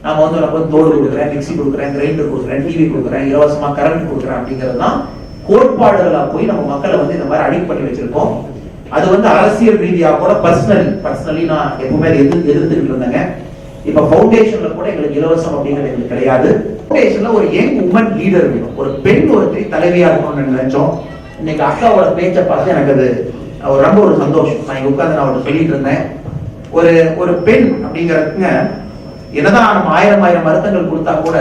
நாம வந்து நம்ம தோடு கொடுக்குறேன், மிக்சி கொடுக்குறேன், கிரைண்டர் கொடுக்குறேன், டிவி கொடுக்குறேன், இலவசமா கரண்ட் கொடுக்குறேன் அப்படிங்கிறது தான் கோட்பாடுகளா போய் நம்ம மக்களை வந்து இந்த மாதிரி அடிக்ட் பண்ணி வச்சிருக்கோம். அது வந்து அரசியல் ரீதியாக கூட பர்சனலி நான் எப்பவுமே எதிர்த்துக்கிட்டு இருந்தேங்க. இப்ப ஃபவுண்டேஷன்ல கூட எங்களுக்கு இலவசம் அப்படிங்கிறது எங்களுக்கு கிடையாது. ஃபவுண்டேஷன்ல ஒரு யங் உமன் லீடர் வேணும், ஒரு பெண் ஒருத்தரை தலைவியா இருக்கணும்னு நினைச்சோம். இன்னைக்கு அக்காவோட பேச்சை பார்த்து எனக்கு அது ரொம்ப ஒரு சந்தோஷம். நான் இங்க உட்கார்ந்து நான் அவர்கிட்ட சொல்லிட்டு இருந்தேன், ஒரு பெண் அப்படிங்கிறதுங்க என்னதான் நம்ம ஆயிரம் வருத்தங்கள் கொடுத்தா கூட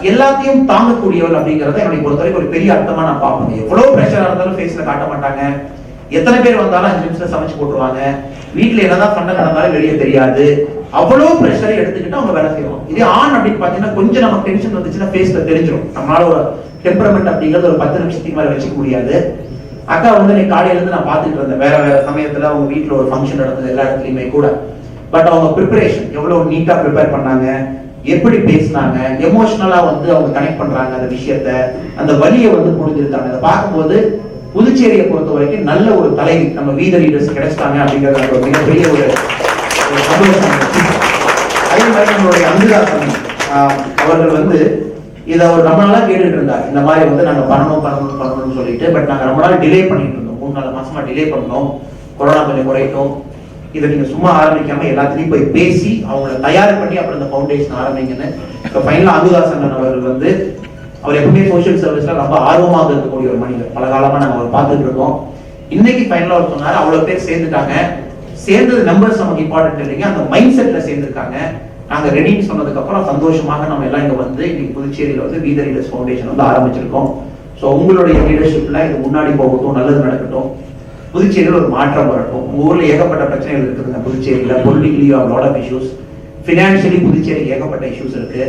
எல்லாத்தையும் தாங்கக்கூடியவள் அப்படிங்கறத என்னை பொறுத்தவரைக்கும் ஒரு பெரிய அர்த்தமா நான் பார்ப்பேன். எவ்வளவு பிரஷரா இருந்தாலும் ஃபேஸ்ல காட்ட மாட்டாங்க. எத்தனை பேர் வந்தாலும் 5 நிமிஷத்துல சமைச்சு போட்டுருவாங்க. வீட்டுல என்னதான் சண்டை நடந்தாலும் வெளியே தெரியாது. அவ்வளவு பிரஷரை எடுத்துக்கிட்டு அவங்க வேலை செய்வாங்க. இதே ஆண் அப்படின்னு பாத்தீங்கன்னா கொஞ்சம் நமக்கு டென்ஷன் வந்துச்சுன்னா ஃபேஸ்ல தெரிஞ்சிடும். நம்மளால ஒரு டெம்பரமெண்ட் அப்படிங்கிறது ஒரு 10 நிமிஷத்துக்கு மேல வச்சுக்க முடியாது. அக்கா வந்து நீ காலையில இருந்து நான் பாத்துட்டு இருந்தேன், வேற சமயத்துல அவங்க வீட்டுல ஒரு ஃபங்க்ஷன் நடந்தது எல்லா இடத்துலயுமே கூட. பட் அவங்க ப்ரிப்பரேஷன் எவ்வளவு நீட்டா ப்ரிப்பேர் பண்ணாங்க, எப்படி பேசினாங்க, எமோஷனலா வந்து அவங்க கனெக்ட் பண்றாங்க அந்த விஷயத்த, அந்த வலியை வந்து புரிஞ்சிருக்காங்க. அதை பார்க்கும்போது புதுச்சேரியை பொறுத்த வரைக்கும் நல்ல ஒரு தலைவி நம்ம வீத லீடர்ஸ் கிடைச்சிட்டாங்க அப்படிங்கிறது ஒரு மிகப்பெரிய ஒரு சந்தோஷம். அதே மாதிரி நம்மளுடைய அங்குதாசன் அவர்கள் வந்து இதை அவர் ரொம்ப நாளா கேட்டுட்டு இருந்தார், இந்த மாதிரி வந்து நாங்க பண்ணணும்னு சொல்லிட்டு. பட் நாங்க ரொம்ப நாள் டிலே பண்ணிட்டு இருந்தோம், 3-4 மாசமா டிலே பண்ணோம். கொரோனா கொஞ்சம் குறையட்டும், இதை நீங்க சும்மா ஆரம்பிக்காம எல்லாத்துலயும் போய் பேசி அவங்களை தயார் பண்ணி அப்புறம் இந்த ஃபவுண்டேஷன் ஆரம்பிங்கன்னு. இப்போ ஃபைனலா அங்குதாசன் அவர்கள் வந்து அவர் எப்பவுமே சோசியல் சர்வீஸ்ல ரொம்ப ஆர்வமாக இருக்கக்கூடிய ஒரு மனிதர். பல காலமா நாங்க அவர் பார்த்துட்டு இருக்கோம். இன்னைக்கு ஃபைனலா அவர் சொன்னாரு, அவ்வளவு பேர் சேர்ந்துட்டாங்க. சேர்ந்தது நம்பர்ஸ் நமக்கு இம்பார்ட்டன்ட் இல்லைங்க, அந்த மைண்ட் செட்ல சேர்ந்திருக்காங்க. நாங்க ரெடின்னு சொன்னதுக்கு அப்புறம் சந்தோஷமாக நம்ம எல்லாம் இங்க வந்து இன்னைக்கு புதுச்சேரியில வந்து வீத லீடர்ஸ் ஃபவுண்டேஷன் வந்து ஆரம்பிச்சிருக்கோம். ஸோ உங்களுடைய லீடர்ஷிப்ல இது முன்னாடி போகட்டும், நல்லது நடக்கட்டும், புதுச்சேரியில் ஒரு மாற்றம் வரட்டும். ஊர்ல ஏகப்பட்ட பிரச்சனைகள் இருக்குதுங்க புதுச்சேரியில. Politically lot of issues, financially Puducherry ஏகப்பட்ட இஷ்யூஸ் இருக்கு.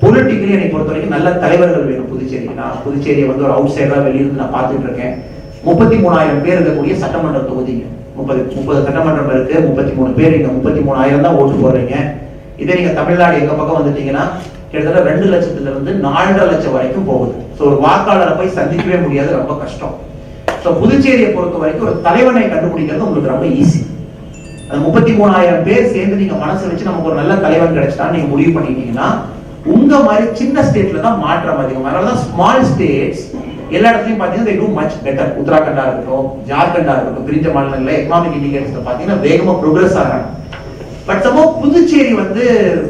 பொலிட்டிக்கலி என்னை பொறுத்த வரைக்கும் நல்ல தலைவர்கள் வேணும் புதுச்சேரி. நான் புதுச்சேரியை வந்து ஒரு அவுட் சைடரா வெளியிருந்து நான் பார்த்துட்டு இருக்கேன். 33,000 பேர் இருக்கக்கூடிய சட்டமன்ற தொகுதிங்க, 30 சட்டமன்றம் இருக்கு. 33 பேர், இங்க 33,000 தான் ஓட்டு போடுறீங்க. இதே நீங்க தமிழ்நாடு எங்க பக்கம் வந்துட்டீங்கன்னா கிட்டத்தட்ட 2 லட்சத்துல இருந்து 4.5 லட்சம் வரைக்கும் போகுது. ஸோ ஒரு வாக்காளரை போய் சந்திக்கவே முடியாது, ரொம்ப கஷ்டம். ஸோ புதுச்சேரியை பொறுத்த வரைக்கும் ஒரு தலைவனை கண்டுபிடிக்கிறது உங்களுக்கு ரொம்ப ஈஸி. அந்த 33,000 பேர் சேர்ந்து நீங்க மனசு வச்சு நமக்கு ஒரு நல்ல தலைவன் கிடைச்சிட்டான்னு நீங்க முடிவு பண்ணிட்டீங்கன்னா உங்க மாதிரி சின்ன ஸ்டேட்ல தான் மாற்றம் அதிகம். அதனாலதான் ஸ்மால் ஸ்டேட்ஸ் எல்லா இடத்துலயும் பாத்தீங்கன்னா they do much better. உத்தராகண்டா இருக்கட்டும், ஜார்க்கண்டா இருக்கட்டும், பிரிஞ்ச மாநிலங்கள்ல எக்கனாமிக் இண்டிகேட்டர்ஸ்ல பாத்தீங்கன்னா வேகமா ப்ரோக்ரஸ் ஆகிறாங்க. பட் சப்போஸ் புதுச்சேரி வந்து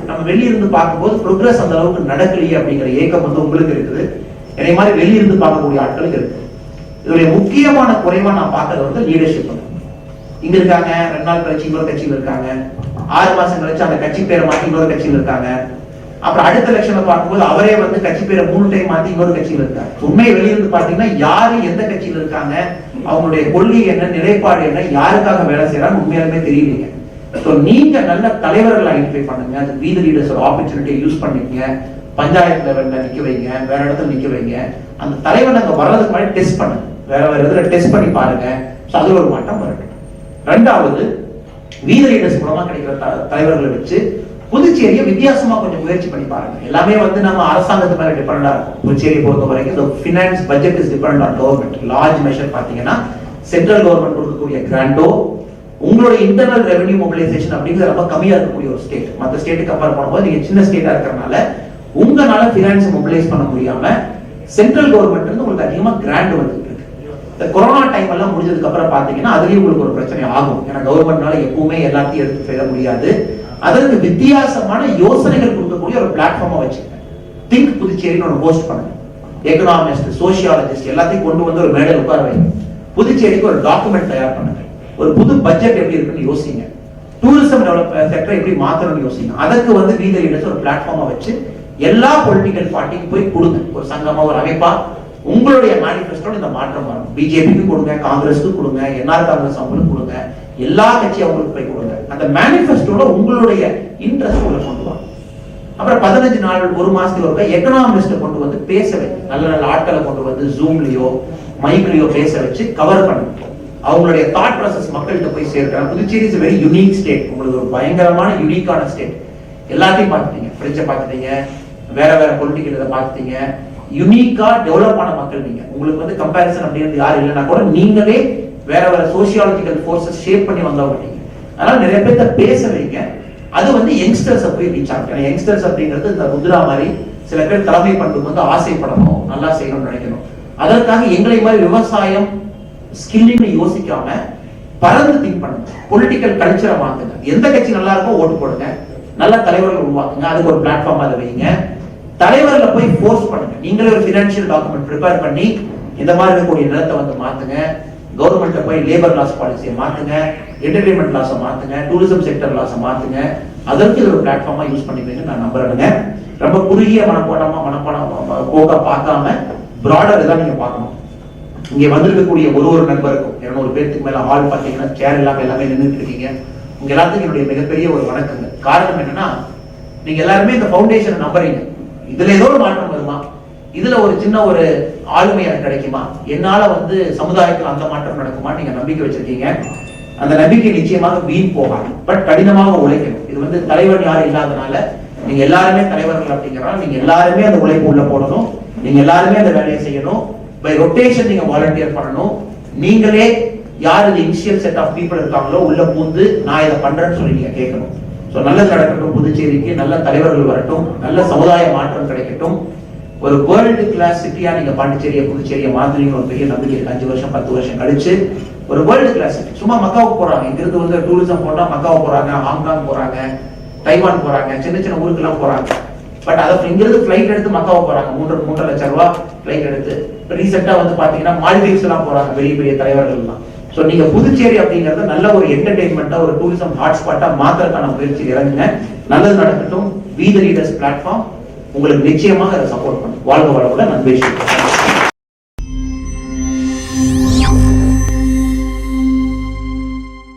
நம்ம வெளியிருந்து பார்க்கும்போது ப்ரோக்ரஸ் அந்த அளவுக்கு நடக்கலையே அப்படிங்கிற ஏக்கம் வந்து உங்களுக்கு இருக்குது, என்னை மாதிரி வெளியிருந்து பார்க்கக்கூடிய ஆட்களுக்கு இருக்கு. இதோடைய முக்கியமான குறைவா நான் பார்க்கறது வந்து லீடர்ஷிப். இங்க இருக்காங்க, 2 நாள் கழிச்சு இன்னொரு கட்சியில் இருக்காங்க, 6 மாசம் கழிச்சு அந்த கட்சி பேரை மாத்தி இன்னொரு கட்சியில் இருக்காங்க. அப்புறம் அடுத்த எலெக்ஷனை பார்க்கும்போது அவரே வந்து கட்சி பேரை 3 டைம் மாத்தி இன்னொரு கட்சியில் இருக்காங்க. உண்மையை வெளியிருந்து பாத்தீங்கன்னா யாரு எந்த கட்சியில் இருக்காங்க, அவங்களுடைய கொள்கை என்ன, நிலைப்பாடு என்ன, யாருக்காக வேலை செய்யறாங்க உண்மையாலுமே தெரியலீங்க. ஸோ நீங்க நல்ல தலைவர்கள் ஐடென்டிஃபை பண்ணுங்க, அது வீத லீடர்ஸ் ஒரு ஆப்பர்ச்சுனிட்டியை யூஸ் பண்ணிக்கங்க. பஞ்சாயத்து லெவல்ல நிக்க வைங்க, வேற இடத்துல நிக்க வைங்க. அந்த தலைவர் அங்க வர்றதுக்கு முன்னாடி டெஸ்ட் பண்ணுங்க, வேற இதுல டெஸ்ட் பண்ணி பாருங்க. ஸோ அது ஒரு மாற்றம் வரட்டும். 2வது, வீத லீடர்ஸ் மூலமா கிடைக்கிற தலைவர்களை வச்சு புதுச்சேரியை வித்தியாசமா கொஞ்சம் முயற்சி பண்ணி பாருங்க. எல்லாமே வந்து நம்ம அரசாங்கத்து மேல டிபெண்டா இருக்கும். புதுச்சேரியை பொறுத்த வரைக்கும் finance budget is depend on government. Large measure பாத்தீங்கன்னா சென்ட்ரல் கவர்மெண்ட் கொடுக்கக்கூடிய கிராண்டோ, உங்களுடைய இன்டர்னல் ரெவென்யூ மொபிலைசேஷன் அப்படிங்கிறது ரொம்ப கம்மியா இருக்கக்கூடிய ஒரு ஸ்டேட். மற்ற ஸ்டேட்டுக்கு கம்பேர் பண்ணும்போது நீங்க சின்ன ஸ்டேட்டா இருக்கிறதுனால உங்களால பினான்ஸ் மொபிலைஸ் பண்ண முடியாம சென்ட்ரல் கவர்மெண்ட் இருந்து உங்களுக்கு அதிகமா கிராண்ட் வந்துட்டு இருக்கு. இந்த கொரோனா டைம் எல்லாம் முடிஞ்சதுக்கு அப்புறம் பாத்தீங்கன்னா அதுலயும் உங்களுக்கு ஒரு பிரச்சனை ஆகும். ஏன்னா கவர்மெண்ட்னால எப்பவுமே எல்லாத்தையும் எடுத்து செய்ய முடியாது. அதற்கு வித்தியாசமான யோசனைகள் கொடுக்கக்கூடிய ஒரு பிளாட்ஃபார்மா வச்சுக்கோங்க. திங்க் புதுச்சேரின்னு ஒரு ஹோஸ்ட் பண்ணுங்க. எக்கனாமிஸ்ட், சோசியாலஜிஸ்ட் எல்லாத்தையும் கொண்டு வந்து ஒரு மேடையில் உட்கார வைங்க. புதுச்சேரிக்கு ஒரு டாக்குமெண்ட் தயார் பண்ணுங்க. ஒரு புது பட்ஜெட் எப்படி இருக்குன்னு யோசிங்க. டூரிசம் டெவலப்மெண்ட் செக்டர் எப்படி மாத்தணும்னு யோசிங்க. அதற்கு வந்து வீத லீடர்ஸ் ஒரு பிளாட்ஃபார்மா வச்சு எல்லா பொலிட்டிக்கல் பார்ட்டிக்கு போய் கொடுங்க. ஒரு சங்கமா, ஒரு அமைப்பா உங்களுடைய மேனிஃபெஸ்டோட இந்த மாற்றம் வரும். பிஜேபிக்கு கொடுங்க, காங்கிரஸுக்கு கொடுங்க, என்ஆர் காங்கிரஸ் அவங்களுக்கு கொடுங்க, எல்லா கட்சி அவங்களுக்கு போய் கொடுங்க. அந்த மேனிஃபெஸ்டோட உங்களுடைய இன்ட்ரெஸ்ட் உள்ள கொண்டு வாங்க. அப்புறம் 15 நாள், ஒரு மாசத்துக்கு ஒருக்கா எக்கனாமிஸ்ட கொண்டு வந்து பேச வைங்க. நல்ல நல்ல ஆட்களை கொண்டு வந்து ஜூம்லயோ மைக்லயோ பேச வச்சு கவர் பண்ணுங்க. அவங்களுடைய தாட் ப்ராசஸ் மக்கள்கிட்ட போய் சேர்க்கிறாங்க. Puducherry is very unique state. உங்களுக்கு ஒரு பயங்கரமான யூனிக்கான ஸ்டேட். எல்லாத்தையும் பார்த்துட்டீங்க, பிரெஞ்சை பார்த்துட்டீங்க, வேற வேற பொலிட்டிக்கல் இதை பார்த்துட்டீங்க. யூனிக்கா டெவலப் ஆன மக்கள் நீங்க. உங்களுக்கு வந்து கம்பேரிசன் அப்படின்றது யாரும் இல்லைன்னா கூட நீங்களே வேற வேற சோசியாலஜிக்கல் ஃபோர்ஸஸ் ஷேப் பண்ணி வந்தவங்க நீங்க. அதனால நிறைய பேர்த்த பேச வைங்க. அது வந்து யங்ஸ்டர்ஸ் போய் ரீச் ஆகும். யங்ஸ்டர்ஸ் அப்படிங்கிறது இந்த முத்ரா மாதிரி சில பேர் தலைமை பண்புக்கு வந்து ஆசைப்படணும், நல்லா செய்யணும்னு நினைக்கணும். அதற்காக எங்களை மாதிரி விவசாயம் ஸ்கில்லிங்னு யோசிக்காம பறந்து திங்க் பண்ணுங்க. பொலிட்டிக்கல் கல்ச்சரை மாத்துங்க. எந்த கட்சி நல்லா இருக்கோ ஓட்டு போடுங்க. நல்ல தலைவர்கள் உருவாக்குங்க. அதுக்கு ஒரு பிளாட்ஃபார்ம் அதை வைங்க. தலைவர்களை போய் ஃபோர்ஸ் பண்ணுங்க. நீங்களே ஒரு ஃபினான்ஷியல் டாக்குமெண்ட் ப்ரிப்பேர் பண்ணி இந்த மாதிரி இருக்கக்கூடிய நிலத்தை வந்து மாத்துங்க. கவர்மெண்ட்டை போய் லேபர் லாஸ் பாலிசியை மாத்துங்க, என்டர்டைன்மெண்ட் லாஸை மாத்துங்க, டூரிசம் செக்டர் லாஸை மாத்துங்க. அதற்கு இது ஒரு பிளாட்ஃபார்மா யூஸ் பண்ணிப்பீங்க நான் நம்புறேங்க. ரொம்ப குறுகிய போக்கா பார்க்காம பிராடர் இதான் நீங்க பார்க்கணும். இங்க வந்திருக்கக்கூடிய ஒரு நண்பருக்கும் 200 பேருக்கு மேல ஹால் பார்த்தீங்கன்னா சேர் இல்லாம எல்லாமே நின்றுட்டு இருக்கீங்க. உங்க எல்லாத்துக்கும் என்னுடைய மிகப்பெரிய ஒரு வணக்கங்க. காரணம் என்னன்னா, நீங்க எல்லாருமே இந்த ஃபவுண்டேஷன் நம்புறீங்க. இதுல ஏதோ ஒரு மாற்றம் வருமா, இதுல ஒரு சின்ன ஒரு ஆளுமை எனக்கு கிடைக்குமா, என்னால வந்து சமுதாயத்தில் அந்த மாற்றம் நடக்குமா நீங்க நம்பிக்கை வச்சிருக்கீங்க. அந்த நம்பிக்கை நிச்சயமாக வீண் போகாது. பட் கடினமாக உழைக்கணும். இது வந்து தலைவர் யாரும் இல்லாதனால நீங்க எல்லாருமே தலைவர்கள் அப்படிங்கிறனால நீங்க எல்லாருமே அந்த உழைப்பு உள்ள போடணும். நீங்க எல்லாருமே அந்த வேலையை செய்யணும். பை ரொட்டேஷன் நீங்க வாலண்டியர் பண்ணணும். நீங்களே யார் இந்த இனிஷியல் செட் ஆஃப் பீப்புள் இருக்காங்களோ உள்ள பூந்து நான் இதை பண்றேன்னு சொல்லி நீங்க கேட்கணும். ஸோ நல்லது நடக்கட்டும், புதுச்சேரிக்கு நல்ல தலைவர்கள் வரட்டும், நல்ல சமுதாய மாற்றம் கிடைக்கட்டும். ஒரு வேர்ல்டு கிளாஸ் சிட்டியா நீங்க பாண்டிச்சேரியை புதுச்சேரியை மாத்திரிங்க ஒரு பெரிய நம்பிக்கை இருக்கு. 5 வருஷம் 10 வருஷம் கழிச்சு ஒரு வேர்ல்டு கிளாஸ் சிட்டி. சும்மா மக்காவுக்கு போறாங்க, இங்கிருந்து வந்து டூரிசம் போனா மக்காவுக்கு போறாங்க, ஹாங்காங் போறாங்க, தைவான் போறாங்க, சின்ன சின்ன ஊருக்கெல்லாம் போறாங்க. பட் அதை இங்கிருந்து ஃபிளைட் எடுத்து மக்காவுக்கு போறாங்க. 3.5 லட்சம் ரூபாய் ஃபிளைட் எடுத்து. ரீசெண்டா வந்து பாத்தீங்கன்னா மால்டீவ்ஸ் எல்லாம் போறாங்க பெரிய பெரிய தலைவர்கள் எல்லாம். சோ நீங்க புதுச்சேரி அப்படிங்கறது நல்ல ஒரு என்டர்டெயின்மெண்டா, ஒரு டூரிசம் ஹாட்ஸ்பாட்டா மாத்திரக்கான முயற்சி இறங்குங்க. நல்லது நடக்கட்டும். வி தி லீடர்ஸ் பிளாட்ஃபார்ம் உங்களுக்கு நிச்சயமாக அதை சப்போர்ட் பண்ணும். வாழ்க வளமுடன். நன்றி.